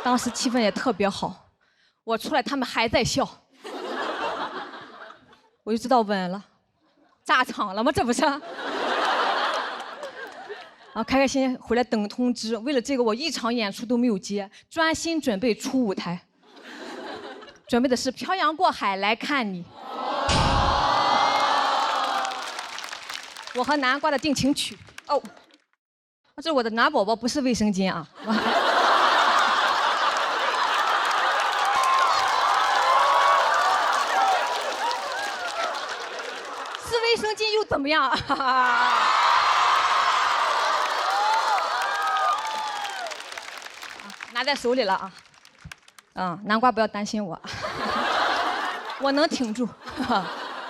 当时气氛也特别好，我出来他们还在笑，我就知道稳了，炸场了吗？这不是？开开心心回来等通知，为了这个我一场演出都没有接，专心准备出舞台。准备的是漂洋过海来看你。我和南瓜的定情曲。这是我的暖宝宝，不是卫生巾啊。是卫生巾又怎么样？拿在手里了啊。南瓜不要担心我，我能挺住。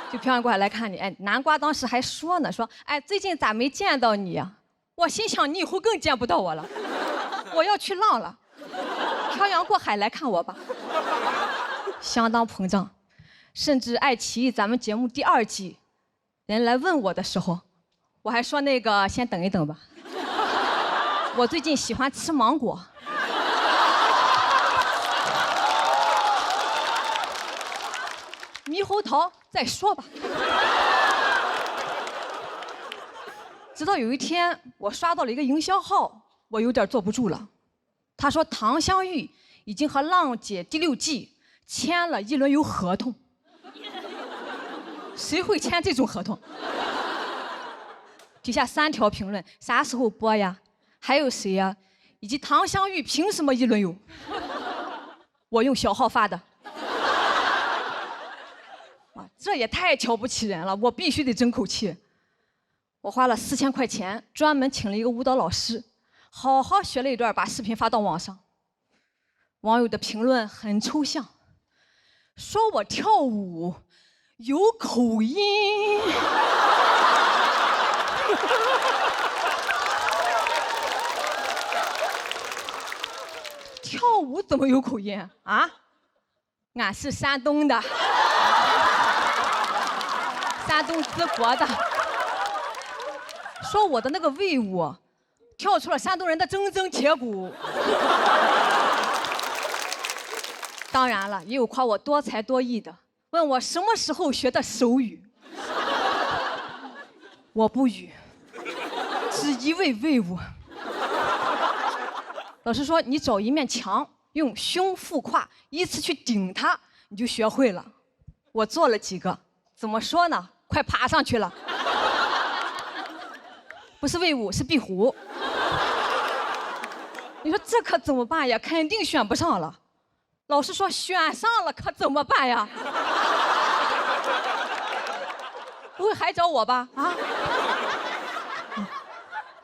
就漂洋过海来看你。南瓜当时还说呢，说最近咋没见到你呀？我心想你以后更见不到我了，我要去浪了，漂洋过海来看我吧。相当膨胀，甚至爱奇艺咱们节目第2季，人来问我的时候，我还说那个先等一等吧，我最近喜欢吃芒果。猕猴桃再说吧。直到有一天，我刷到了一个营销号，我有点坐不住了。他说唐湘玉已经和浪姐第6季签了1轮游合同。谁会签这种合同？底下3条评论：啥时候播呀？还有谁呀？以及唐湘玉凭什么1轮游？我用小号发的。这也太瞧不起人了，我必须得争口气。我花了4000块钱，专门请了一个舞蹈老师，好好学了一段，把视频发到网上。网友的评论很抽象，说我跳舞有口音。跳舞怎么有口音啊？俺是山东的，山东淄博的。说我的那个魏舞跳出了山东人的铮铮铁骨。当然了，也有夸我多才多艺的，问我什么时候学的手语。我不语，只一位魏舞。老师说你找一面墙，用胸腹胯依次去顶它，你就学会了。我做了几个，怎么说呢？快爬上去了。不是魏舞，是壁虎。你说这可怎么办呀？肯定选不上了。老师说选上了可怎么办呀？不会还找我吧？啊？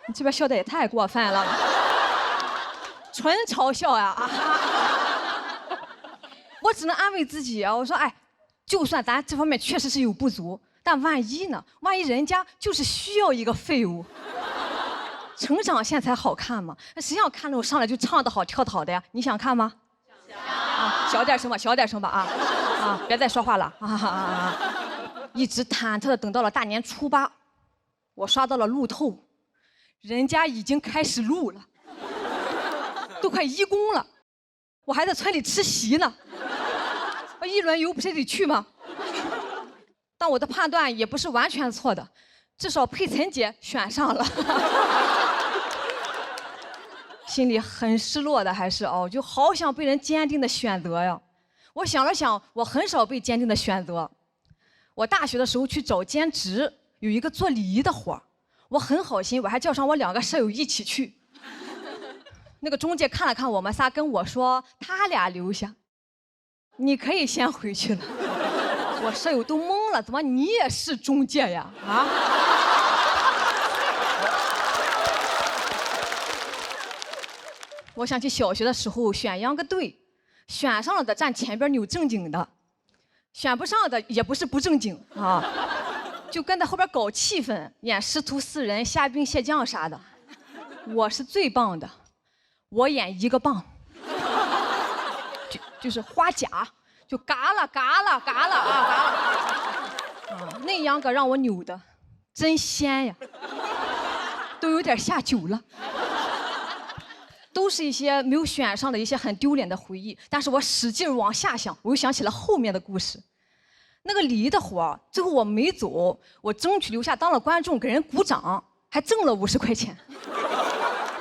你这边笑的也太过分了，纯嘲笑呀！我只能安慰自己啊，我说哎，就算咱这方面确实是有不足，但万一呢？万一人家就是需要一个废物。成长线才好看嘛，那谁想看那种上来就唱得好、跳得好的呀？你想看吗？啊，小点声吧，小点声吧啊！别再说话了啊！一直忐忑的等到了大年初8，我刷到了路透，人家已经开始录了，都快1公了，我还在村里吃席呢。一轮游不是得去吗？但我的判断也不是完全错的，至少佩岑姐选上了。心里很失落的还是就好想被人坚定的选择呀。我想了想，我很少被坚定的选择。我大学的时候去找兼职，有一个做礼仪的活儿，我很好心，我还叫上我2个舍友一起去。那个中介看了看我们仨，跟我说他俩留下，你可以先回去了。我舍友都懵了，怎么你也是中介呀？啊？我想起小学的时候选秧歌队，选上了的站前边扭正经的，选不上的也不是不正经啊，就跟在后边搞气氛，演师徒4人虾兵蟹将啥的。我是最棒的，我演1个棒，就是花甲，就嘎啦嘎啦嘎啦啊嘎啦，那秧歌让我扭的真鲜呀，都有点下酒了。都是一些没有选上的一些很丢脸的回忆，但是我使劲往下想，我又想起了后面的故事。那个礼仪的活，最后我没走，我争取留下当了观众，给人鼓掌，还挣了50块钱。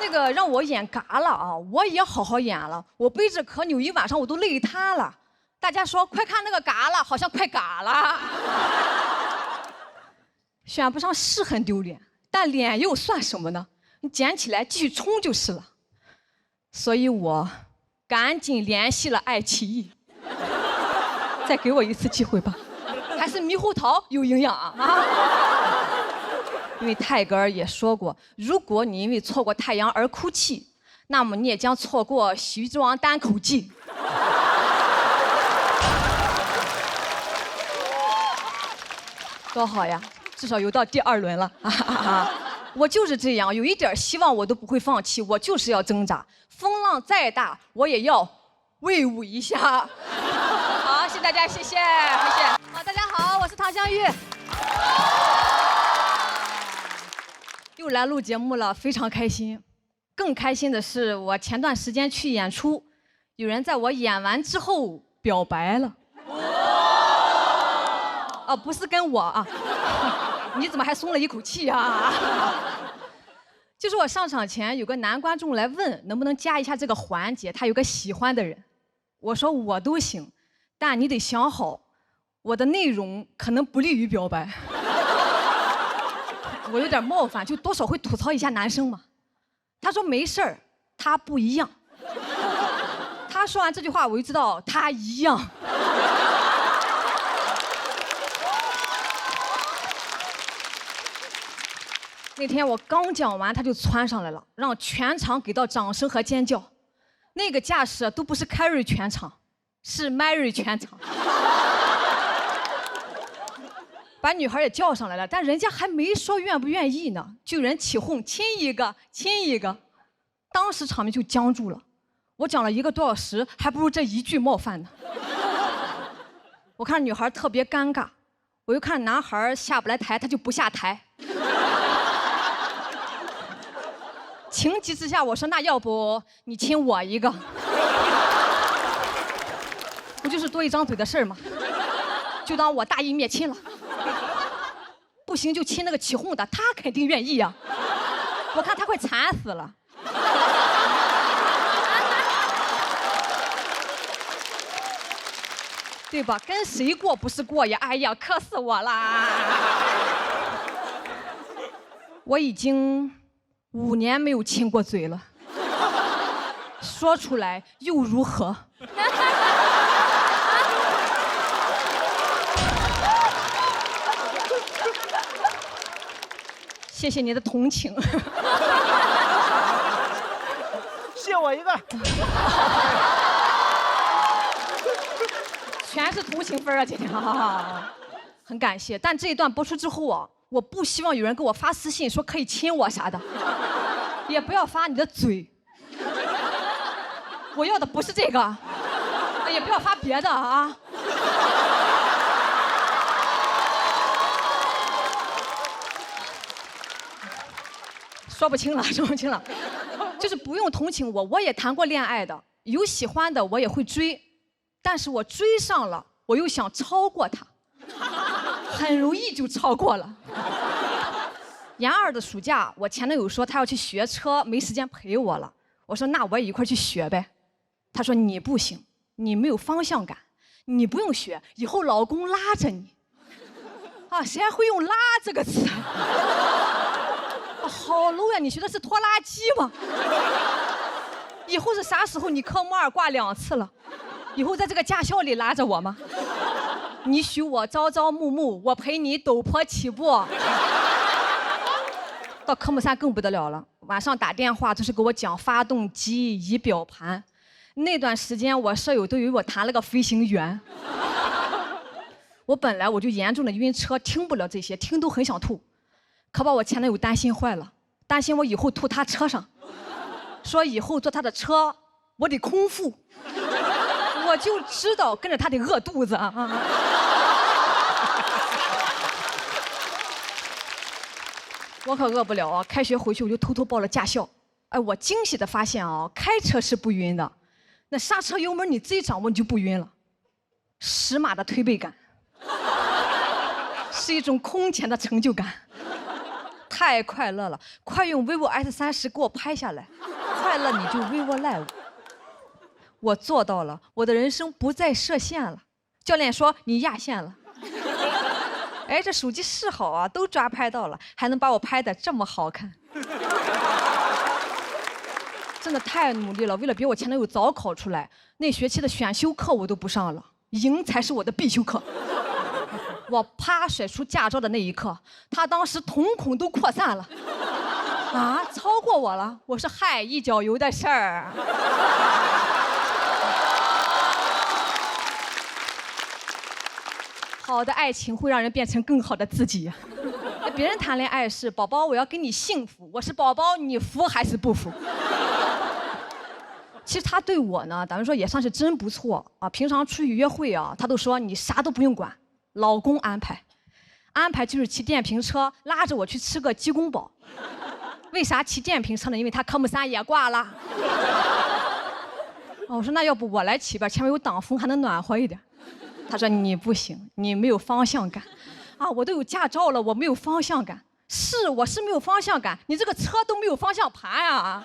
那个让我演嘎了啊，我也好好演了，我背着壳扭1晚上，我都累瘫了。大家说快看那个嘎了，好像快嘎了。选不上是很丢脸，但脸又算什么呢？你捡起来继续冲就是了。所以我赶紧联系了爱奇艺，再给我一次机会吧，还是猕猴桃有营养啊！因为泰戈尔也说过，如果你因为错过太阳而哭泣，那么你也将错过《喜剧之王》单口季。多好呀，至少游到第2轮了。我就是这样，有一点希望我都不会放弃，我就是要挣扎，风浪再大我也要威武一下。好，谢谢大家，谢谢。好，大家好，我是唐湘玉，又来录节目了，非常开心。更开心的是，我前段时间去演出，有人在我演完之后表白了。不是跟我啊。你怎么还松了一口气啊？就是我上场前有个男观众来问能不能加一下这个环节，他有个喜欢的人，我说我都行，但你得想好，我的内容可能不利于表白。我有点冒犯，就多少会吐槽一下男生嘛。他说没事儿，他不一样。他说完这句话，我就知道他一样。那天我刚讲完，他就窜上来了，让全场给到掌声和尖叫。那个架势都不是 carry 全场，是 marry 全场。把女孩也叫上来了，但人家还没说愿不愿意呢，就有人起哄，亲一个，亲一个。当时场面就僵住了。我讲了1个多小时，还不如这一句冒犯呢。我看女孩特别尴尬，我又看男孩下不来台，他就不下台。情急之下，我说那要不你亲我一个，不就是多一张嘴的事儿吗？就当我大义灭亲了。不行就亲那个起哄的，他肯定愿意呀。我看他快惨死了。对吧？跟谁过不是过呀？哎呀，磕死我啦！我已经5年没有亲过嘴了，说出来又如何？谢谢你的同情。谢我一个。全是同情分啊，今天很感谢。但这一段播出之后啊，我不希望有人给我发私信说可以亲我啥的，也不要发你的嘴。我要的不是这个，也不要发别的啊。说不清了，说不清了，就是不用同情我，我也谈过恋爱的，有喜欢的我也会追。但是我追上了，我又想超过他，很容易就超过了。研2的暑假，我前男友说他要去学车，没时间陪我了。我说那我也一块去学呗。他说你不行，你没有方向感，你不用学，以后老公拉着你。啊，谁还会用拉这个词？啊，好 low 呀！你学的是拖拉机吗？以后是啥时候？你科目2挂2次了。以后在这个驾校里拉着我吗？你许我朝朝暮暮，我陪你陡坡起步。到科目3更不得了了，晚上打电话就是给我讲发动机、仪表盘。那段时间我舍友都以为我谈了个飞行员。我本来我就严重的晕车，听不了这些，听都很想吐，可把我前男友担心坏了，担心我以后吐他车上，说以后坐他的车我得空腹。我就知道跟着他得饿肚子啊！我可饿不了啊！开学回去我就偷偷报了驾校。哎，我惊喜的发现啊，开车是不晕的，那刹车油门你自己掌握你就不晕了。10码的推背感，是一种空前的成就感，太快乐了！快用 vivo S30给我拍下来，快乐你就 vivo Live。我做到了，我的人生不再设限了。教练说你压线了。哎，这手机是好啊，都抓拍到了，还能把我拍得这么好看，真的太努力了。为了比我前男友早考出来，那学期的选修课我都不上了，赢才是我的必修课。我啪甩出驾照的那一刻，他当时瞳孔都扩散了。啊，超过我了！我说嗨，一脚油的事儿。好的爱情会让人变成更好的自己。别人谈恋爱是宝宝，我要跟你幸福，我是宝宝，你服还是不服？其实他对我呢，咱们说也算是真不错啊。平常出去约会啊，他都说你啥都不用管，老公安排。安排就是骑电瓶车拉着我去吃个鸡公煲。为啥骑电瓶车呢？因为他科目3也挂了。哦，我说那要不我来骑吧，前面有挡风还能暖和一点。他说你不行，你没有方向感。啊，我都有驾照了，我没有方向感。是，我是没有方向感，你这个车都没有方向盘呀。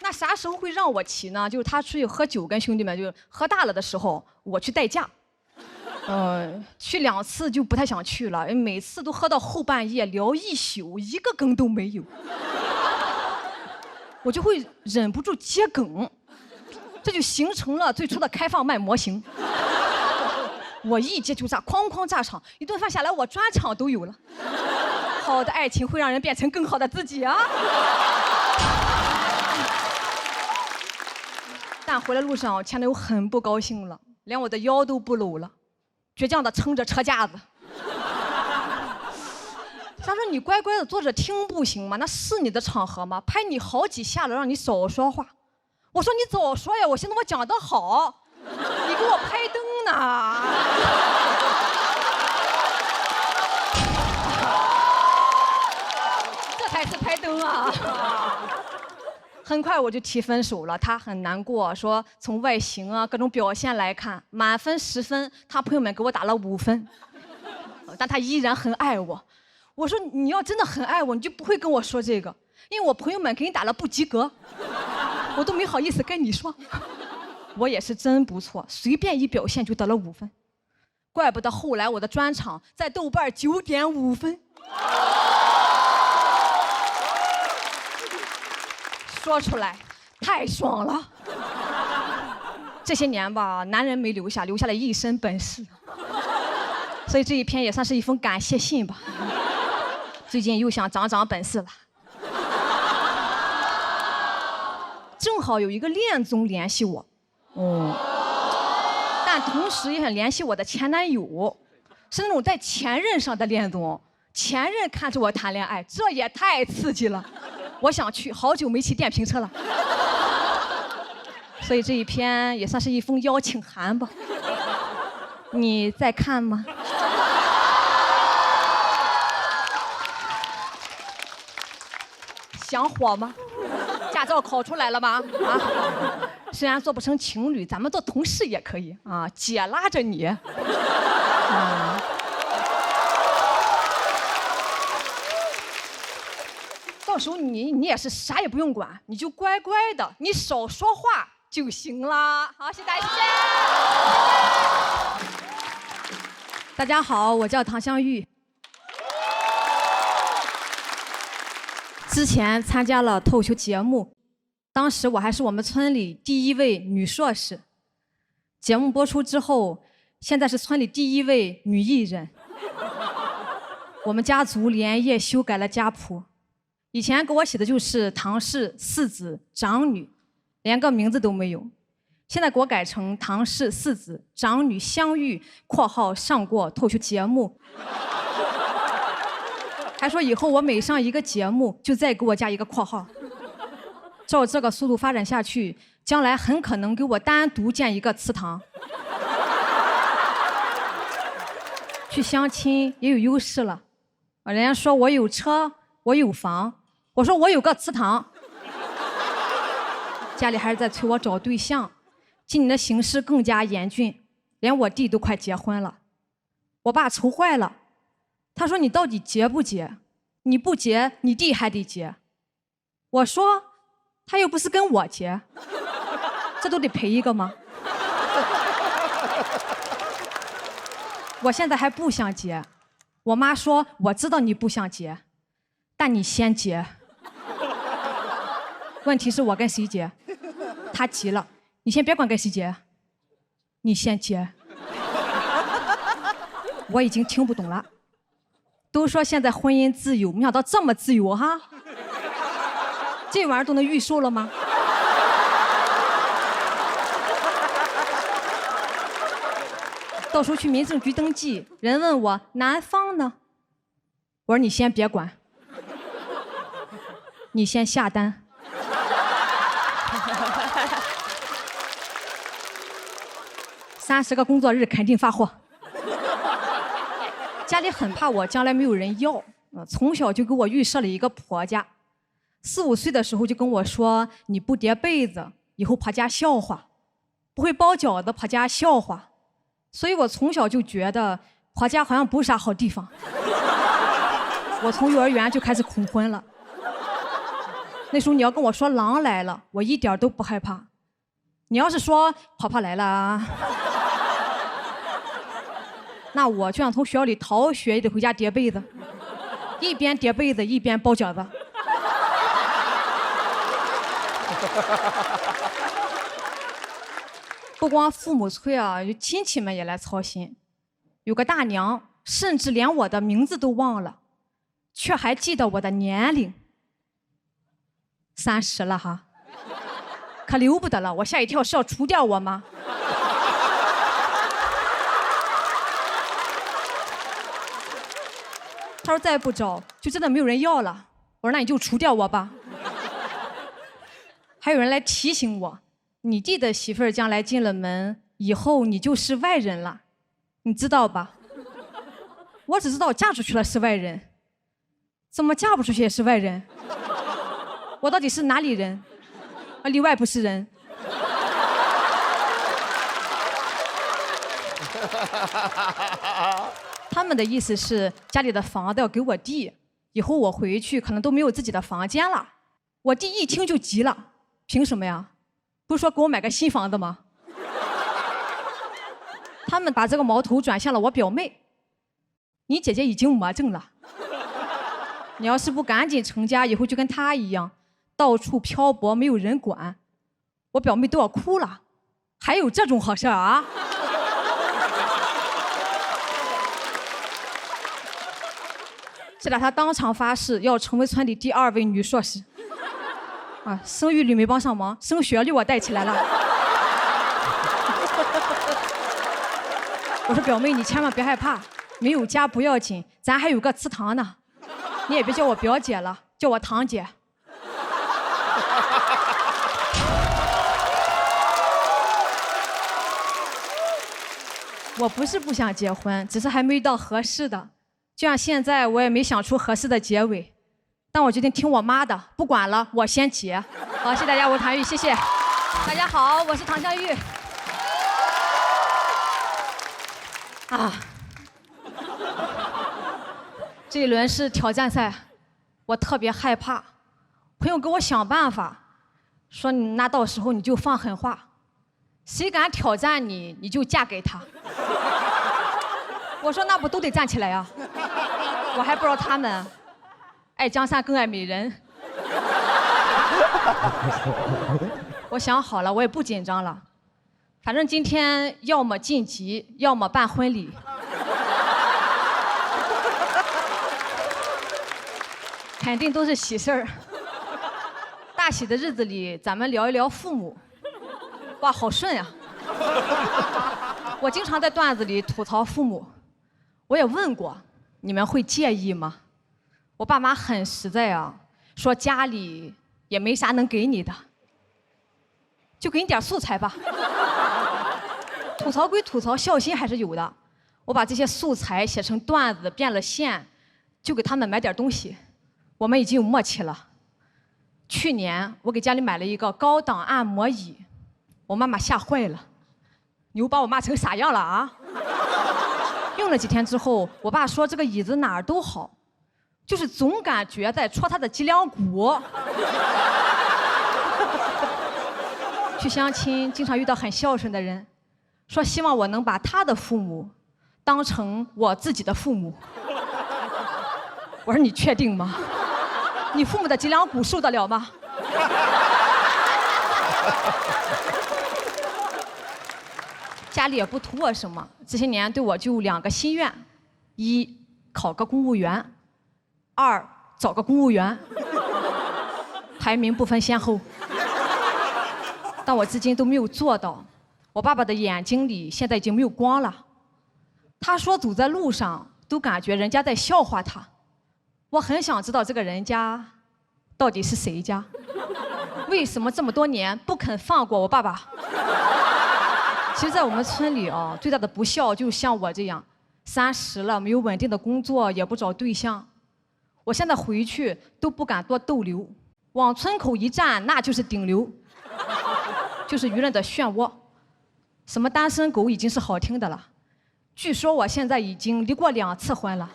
那啥时候会让我骑呢？就是他出去喝酒，跟兄弟们就喝大了的时候，我去代驾。去2次就不太想去了，每次都喝到后半夜聊一宿，一个梗都没有，我就会忍不住接梗，这就形成了最初的开放麦模型。我一接就炸，哐哐炸场，一顿饭下来我专场都有了。好的爱情会让人变成更好的自己啊！但回来路上，前男友很不高兴了，连我的腰都不搂了，倔强的撑着车架子。他说：“你乖乖的坐着听不行吗？那是你的场合吗？拍你好几下了，让你少说话。”我说：“你早说呀！我寻思我讲得好，你给我拍灯呢。”这才是拍灯啊！很快我就提分手了，他很难过，说从外形啊各种表现来看，满分10分，他朋友们给我打了5分，但他依然很爱我。我说你要真的很爱我，你就不会跟我说这个，因为我朋友们给你打了不及格，我都没好意思跟你说。我也是真不错，随便一表现就得了5分，怪不得后来我的专场在豆瓣9.5分。说出来太爽了。这些年吧，男人没留下，留下了一身本事，所以这一篇也算是一封感谢信吧。最近又想长长本事了。正好有一个恋综联系我，但同时也想联系我的前男友，是那种在前任上的恋综，前任看着我谈恋爱，这也太刺激了。我想去，好久没骑电瓶车了，所以这一篇也算是一封邀请函吧。你在看吗？想火吗？驾照考出来了吗？啊，虽然做不成情侣，咱们做同事也可以啊。姐拉着你，到时候你也是啥也不用管，你就乖乖的，你少说话就行了。好，谢谢大家，谢谢。大家好，我叫唐香玉。之前参加了脱口秀节目，当时我还是我们村里第1位女硕士。节目播出之后，现在是村里第1位女艺人。我们家族连夜修改了家谱，以前给我写的就是唐氏4子长女，连个名字都没有。现在给我改成唐氏4子长女相遇（括号上过脱口秀节目）。还说以后我每上一个节目就再给我加一个括号。照这个速度发展下去，将来很可能给我单独建一个祠堂。去相亲也有优势了，人家说我有车，我有房，我说我有个祠堂。家里还是在催我找对象，今年的形势更加严峻，连我弟都快结婚了。我爸愁坏了，他说你到底结不结？你不结，你弟还得结。我说他又不是跟我结，这都得赔一个吗？我现在还不想结，我妈说我知道你不想结，但你先结。问题是我跟谁结？他急了，你先别管跟谁结，你先结。我已经听不懂了，都说现在婚姻自由，没想到这么自由哈！这玩意儿都能预售了吗？到时候去民政局登记，人问我男方呢，我说你先别管，你先下单。30个工作日肯定发货。家里很怕我将来没有人要，从小就给我预设了一个婆家。4、5岁的时候就跟我说，你不叠被子，以后婆家笑话；不会包饺子，婆家笑话。所以我从小就觉得婆家好像不是啥好地方。我从幼儿园就开始恐婚了。那时候你要跟我说狼来了，我一点都不害怕。你要是说婆婆来了啊，那我就想从学校里逃学也得回家叠被子，一边叠被子一边包饺子。不光父母催啊，亲戚们也来操心。我妈说我知道你不想结，但你先别管，有个大娘，甚至连我的名字都忘了，却还记得我的年龄。30了哈，可留不得了，我吓一跳，是要除掉我吗？他说再不找，就真的没有人要了。我说那你就除掉我吧。还有人来提醒我，你弟的媳妇儿将来进了门，以后你就是外人了，你知道吧？我只知道嫁出去了是外人，怎么嫁不出去也是外人？我到底是哪里人？里外不是人。他们的意思是家里的房子要给我弟，以后我回去可能都没有自己的房间了。我弟一听就急了，凭什么呀？不是说给我买个新房子吗？他们把这个矛头转向了我表妹。你姐姐已经魔怔了，你要是不赶紧成家，以后就跟她一样，到处漂泊，没有人管。我表妹都要哭了，还有这种好事啊？现在她当场发誓要成为村里第2位女硕士。啊，生育率没帮上忙，升学率我带起来了。我说表妹，你千万别害怕，没有家不要紧，咱还有个祠堂呢。你也别叫我表姐了，叫我堂姐。我不是不想结婚，只是还没遇到合适的。就像现在，我也没想出合适的结尾，但我决定听我妈的，不管了，我先结。好，谢谢大家，我是唐玉，谢谢。大家好，我是唐香玉。啊，这一轮是挑战赛，我特别害怕。朋友给我想办法，说你那到时候你就放狠话，谁敢挑战你，你就嫁给他。我说那不都得站起来呀？我还不知道他们爱江山更爱美人。我想好了，我也不紧张了，反正今天要么晋级，要么办婚礼。肯定都是喜事儿。大喜的日子里，咱们聊一聊父母。哇，好顺呀！我经常在段子里吐槽父母，我也问过，你们会介意吗？我爸妈很实在啊，说家里也没啥能给你的，就给你点素材吧。吐槽归吐槽，孝心还是有的。我把这些素材写成段子，变了现，就给他们买点东西。我们已经有默契了。去年我给家里买了一个高档按摩椅，我妈妈吓坏了。你又把我骂成啥样了啊？用了几天之后，我爸说这个椅子哪儿都好，就是总感觉在戳他的脊梁骨。去相亲，经常遇到很孝顺的人，说希望我能把他的父母当成我自己的父母。我说你确定吗？你父母的脊梁骨受得了吗？家里也不图我什么，这些年对我就2个心愿：一，考个公务员；二，找个公务员。排名不分先后，但我至今都没有做到。我爸爸的眼睛里现在已经没有光了，他说走在路上都感觉人家在笑话他。我很想知道这个人家到底是谁家，为什么这么多年不肯放过我爸爸？其实，在我们村里啊，最大的不孝就像我这样，30了没有稳定的工作，也不找对象。我现在回去都不敢多逗留，往村口一站，那就是顶流，就是舆论的漩涡。什么单身狗已经是好听的了，据说我现在已经离过2次婚了。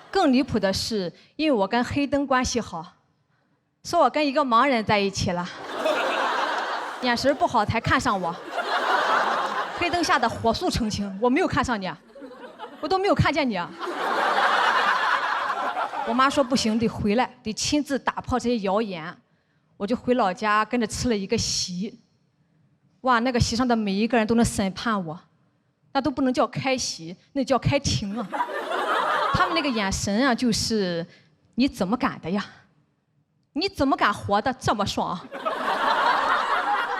更离谱的是，因为我跟黑灯关系好，说我跟一个盲人在一起了，眼神不好才看上我。黑灯下的火速澄清，我没有看上你，我都没有看见你。我妈说不行，得回来，得亲自打破这些谣言。我就回老家跟着吃了一个席。哇，那个席上的每一个人都能审判我，那都不能叫开席，那叫开庭啊。他们那个眼神啊，就是你怎么敢的呀？你怎么敢活得这么爽？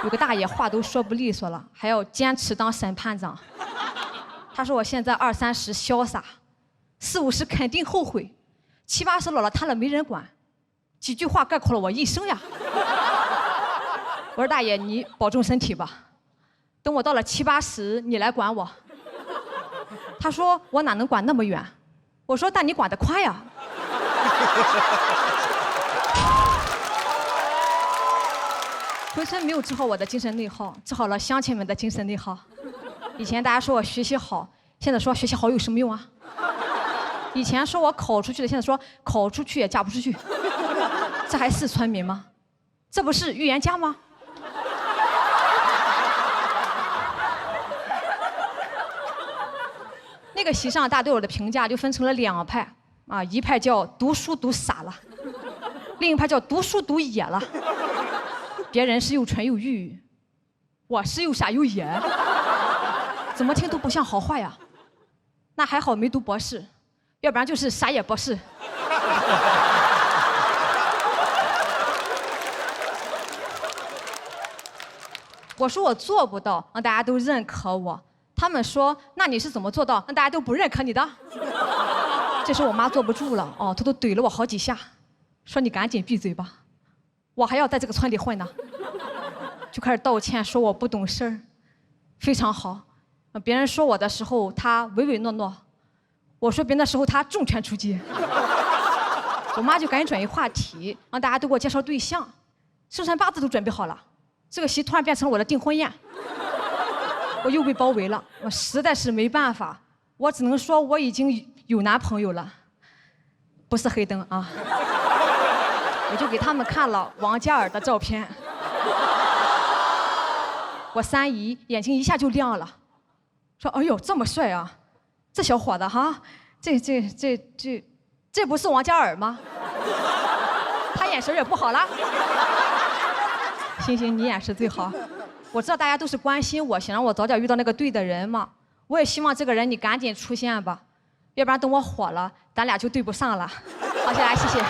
有个大爷话都说不利索了，还要坚持当审判长。他说我现在20、30潇洒，40、50肯定后悔，70、80老了瘫了没人管，几句话概括了我一生呀。我说大爷，你保重身体吧，等我到了70、80，你来管我。他说我哪能管那么远？我说但你管得快呀。回春没有治好我的精神内耗，治好了乡亲们的精神内耗。以前大家说我学习好，现在说学习好有什么用啊？以前说我考出去的，现在说考出去也嫁不出去。这还是村民吗？这不是预言家吗？那个席上大家对我的评价就分成了2派啊，一派叫读书读傻了，另一派叫读书读野了。别人是又蠢又愚，我是又傻又野，怎么听都不像好话呀。那还好没读博士，要不然就是傻野博士。我说我做不到，让大家都认可我。他们说那你是怎么做到让大家都不认可你的？这时我妈坐不住了，偷偷怼了我好几下，说你赶紧闭嘴吧，我还要在这个村里混呢。就开始道歉，说我不懂事儿，非常好。别人说我的时候，他唯唯诺诺；我说别人的时候，他重拳出击。我妈就赶紧转移话题，让大家都给我介绍对象，生辰八字都准备好了。这个席突然变成了我的订婚宴，我又被包围了，我实在是没办法，我只能说我已经有男朋友了，不是黑灯啊。我就给他们看了王嘉尔的照片。我三姨眼睛一下就亮了，说：“哎呦，这么帅啊，这小伙子哈，这不是王嘉尔吗？”他眼神也不好了。星星，你眼神最好。我知道大家都是关心我，想让我早点遇到那个对的人嘛。我也希望这个人你赶紧出现吧，要不然等我火了，咱俩就对不上了。好，谢谢。